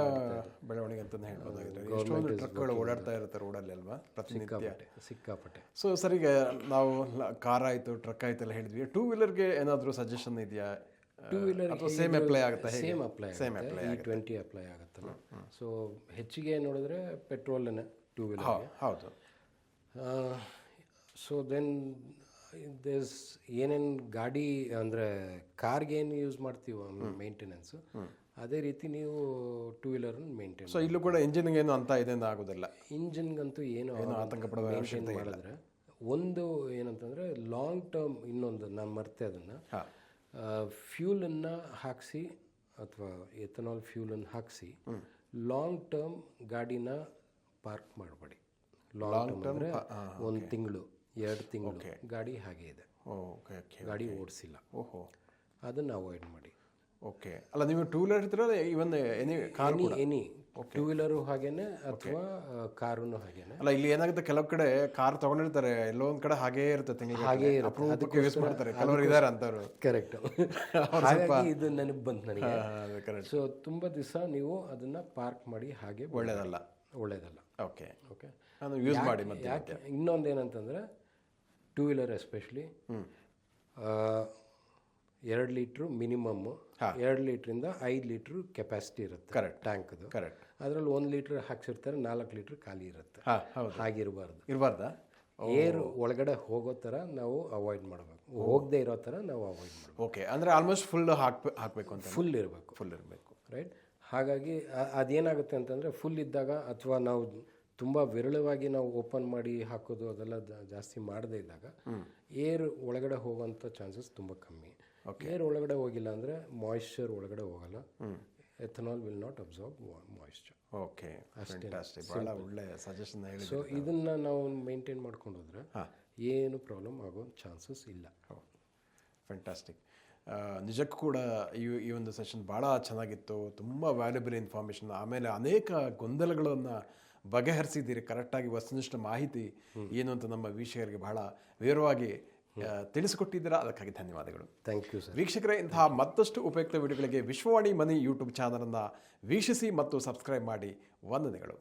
Speaker 2: ಬೆಳವಣಿಗೆ ಅಂತಲೇ ಹೇಳ್ಬೋದಾಗಿದೆ. ಎಷ್ಟೊಂದು ಟ್ರಕ್ಗಳು ಓಡಾಡ್ತಾ ಇರುತ್ತೆ ರೋಡಲ್ಲಿ ಅಲ್ವಾ ಪ್ರತಿನಿತ್ಯ?
Speaker 3: ಸಿಕ್ಕಾಪಟ್ಟೆ.
Speaker 2: ಸೊ ಸರ್, ಈಗ ನಾವು ಕಾರ್ ಆಯಿತು, ಟ್ರಕ್ ಆಯಿತು ಎಲ್ಲ ಹೇಳಿದ್ವಿ. ಟೂ ವೀಲರ್ಗೆ ಏನಾದರೂ ಸಜೆಷನ್ ಇದೆಯಾ?
Speaker 3: ಟೂ ವೀಲರ್
Speaker 2: ಸೇಮ್ ಅಪ್ಲೈ ಆಗುತ್ತೆ?
Speaker 3: ಸೇಮ್ ಅಪ್ಲೈ ಆಗುತ್ತೆ. E20 ಅಪ್ಲೈ ಆಗುತ್ತಲ್ಲ. ಸೊ ಹೆಚ್ಚಿಗೆ ನೋಡಿದ್ರೆ ಪೆಟ್ರೋಲನ್ನೇ ಟೂ ವೀಲರ್.
Speaker 2: ಹೌದು.
Speaker 3: ಸೊ ದೆನ್ ದೇಸ್ ಏನೇನು ಗಾಡಿ ಅಂದರೆ ಕಾರ್ಗೆ ಏನು ಯೂಸ್ ಮಾಡ್ತೀವೋ ಮೇಂಟೆನೆನ್ಸು, ಅದೇ ರೀತಿ ನೀವು ಟೂ ವೀಲರ್ನ ಮೇಂಟೈನ್.
Speaker 2: ಸೊ ಇಲ್ಲೂ ಕೂಡ ಇಂಜಿನ್ಗೆ ಏನು ಅಂತ ಇದೇನು ಆಗೋದಿಲ್ಲ?
Speaker 3: ಇಂಜಿನ್ಗಂತೂ ಏನು
Speaker 2: ಆತಂಕ ಪಡುವ ಅವಶ್ಯಕತೆ ಇಲ್ಲ.
Speaker 3: ಮಾಡಿದ್ರೆ ಒಂದು ಏನಂತಂದರೆ ಲಾಂಗ್ ಟರ್ಮ್, ಇನ್ನೊಂದು ನಾನು ಮರ್ತೆ ಅದನ್ನು, ಫ್ಯೂಲನ್ನು ಹಾಕಿಸಿ ಅಥವಾ ಎಥನಾಲ್ ಫ್ಯೂಲನ್ನು ಹಾಕಿಸಿ ಲಾಂಗ್ ಟರ್ಮ್ ಗಾಡಿನ ಪಾರ್ಕ್ ಮಾಡಬೇಡಿ. ಲಾಂಗ್ ಟರ್ಮ್ ಅಂದರೆ 1 ತಿಂಗಳು 2 ತಿಂಗಳು ಗಾಡಿ ಹಾಗೆ ಇದೆ, ಗಾಡಿ ಓಡಿಸಿಲ್ಲ, ಅದನ್ನು ಅವಾಯ್ಡ್ ಮಾಡಿ.
Speaker 2: ಓಕೆ. ಅಲ್ಲ, ನೀವು ಟೂ ವೀಲರ್ ಇರ್ತೀರಲ್ಲ, ಇವನ್
Speaker 3: ಎನಿ ಟೂ ವೀಲರು ಹಾಗೇನೆ ಅಥವಾ ಕಾರೂ ಹಾಗೇನೆ.
Speaker 2: ಅಲ್ಲ, ಇಲ್ಲಿ ಏನಾಗುತ್ತೆ, ಕೆಲವು ಕಡೆ ಕಾರ್ ತಗೊಂಡಿರ್ತಾರೆ, ಎಲ್ಲೋ ಒಂದ್ ಕಡೆ ಹಾಗೇ ಇರುತ್ತೆ,
Speaker 3: ಹಾಗೇ
Speaker 2: ಅದಕ್ಕೆ ಯೂಸ್ ಮಾಡ್ತಾರೆ, ಕೆಲವರು ಇದಾರೆ ಅಂತವ್ರು.
Speaker 3: ಕರೆಕ್ಟ್. ಹಾಗಾಗಿ ಇದು ನನಗೆ ಬಂತು ನನಗೆ. ಸೊ ತುಂಬ ದಿವಸ ನೀವು ಅದನ್ನ ಪಾರ್ಕ್ ಮಾಡಿ ಹಾಗೆ ಒಳ್ಳೇದಲ್ಲ.
Speaker 2: ಓಕೆ. ಯೂಸ್ ಮಾಡಿ. ಮತ್ತೆ
Speaker 3: ಯಾಕೆ ಇನ್ನೊಂದು ಏನಂತಂದ್ರೆ two wheeler especially 2 litre minimum, 2 ಲೀಟ್ರಿಂದ 5 litre capacity ಇರುತ್ತೆ. ಕರೆಕ್ಟ್. ಟ್ಯಾಂಕ್ದು. ಕರೆಕ್ಟ್. ಅದರಲ್ಲಿ 1 ಲೀಟ್ರ್ ಹಾಕ್ಸಿರ್ತಾರೆ, 4 ಲೀಟ್ರ್ ಖಾಲಿ ಇರುತ್ತೆ. ಹಾಗಿರಬಾರ್ದಾ? ಏರ್ ಒಳಗಡೆ ಹೋಗೋ ಥರ ನಾವು ಅವಾಯ್ಡ್ ಮಾಡಬೇಕು, ಹೋಗದೆ ಇರೋ ಥರ ನಾವು ಅವಾಯ್ಡ್ ಮಾಡಬೇಕು.
Speaker 2: ಓಕೆ. ಅಂದರೆ ಆಲ್ಮೋಸ್ಟ್ ಫುಲ್ ಹಾಕಬೇಕು ಅಂತ?
Speaker 3: ಫುಲ್ ಇರಬೇಕು. ರೈಟ್. ಹಾಗಾಗಿ ಅದೇನಾಗುತ್ತೆ ಅಂತಂದರೆ ಫುಲ್ ಇದ್ದಾಗ, ಅಥವಾ ನಾವು ತುಂಬ ವಿರಳವಾಗಿ ನಾವು ಓಪನ್ ಮಾಡಿ ಹಾಕೋದು ಅದೆಲ್ಲ ಜಾಸ್ತಿ ಮಾಡದೇ ಇದ್ದಾಗ ಏರ್ ಒಳಗಡೆ ಹೋಗೋಂಥ ಚಾನ್ಸಸ್ ತುಂಬ ಕಮ್ಮಿ. ಏರ್ ಒಳಗಡೆ ಹೋಗಿಲ್ಲ ಅಂದರೆ ಮಾಯಿಶ್ಚರ್ ಒಳಗಡೆ ಹೋಗಲ್ಲ. Ethanol will not absorb moisture.
Speaker 2: Okay. ಅಷ್ಟೇ. ಭಾಳ ಒಳ್ಳೆ ಸಜೆಷನ್ ಹೇಳಿ.
Speaker 3: ಸೊ ಇದನ್ನು ನಾವು ಮೇಂಟೈನ್ ಮಾಡ್ಕೊಂಡು ಹೋದರೆ ಏನು ಪ್ರಾಬ್ಲಮ್ ಆಗೋ ಚಾನ್ಸಸ್ ಇಲ್ಲ.
Speaker 2: ಫ್ಯಾಂಟಾಸ್ಟಿಕ್. ನಿಜಕ್ಕೂ ಕೂಡ ಈ ಒಂದು ಸೆಷನ್ ಭಾಳ ಚೆನ್ನಾಗಿತ್ತು. ತುಂಬ ವ್ಯಾಲ್ಯುಬಲ್ ಇನ್ಫಾರ್ಮೇಷನ್, ಆಮೇಲೆ ಅನೇಕ ಗೊಂದಲಗಳನ್ನು ಬಗೆಹರಿಸಿದ್ದೀರಿ. ಕರೆಕ್ಟಾಗಿ ವಸ್ತುನಿಷ್ಠ ಮಾಹಿತಿ ಏನು ಅಂತ ನಮ್ಮ ವೀಕ್ಷಕರಿಗೆ ಬಹಳ ವಿವರವಾಗಿ ತಿಳಿಸಿಕೊಟ್ಟಿದ್ದೀರಾ. ಅದಕ್ಕಾಗಿ ಧನ್ಯವಾದಗಳು.
Speaker 3: Thank you sir.
Speaker 2: ವೀಕ್ಷಕರೇ, ಇಂತಹ ಮತ್ತಷ್ಟು ಉಪಯುಕ್ತ ವಿಡಿಯೋಗಳಿಗೆ ವಿಶ್ವವಾಣಿ ಮನಿ ಯೂಟ್ಯೂಬ್ ಚಾನಲನ್ನು ವೀಕ್ಷಿಸಿ ಮತ್ತು ಸಬ್ಸ್ಕ್ರೈಬ್ ಮಾಡಿ. ವಂದನೆಗಳು.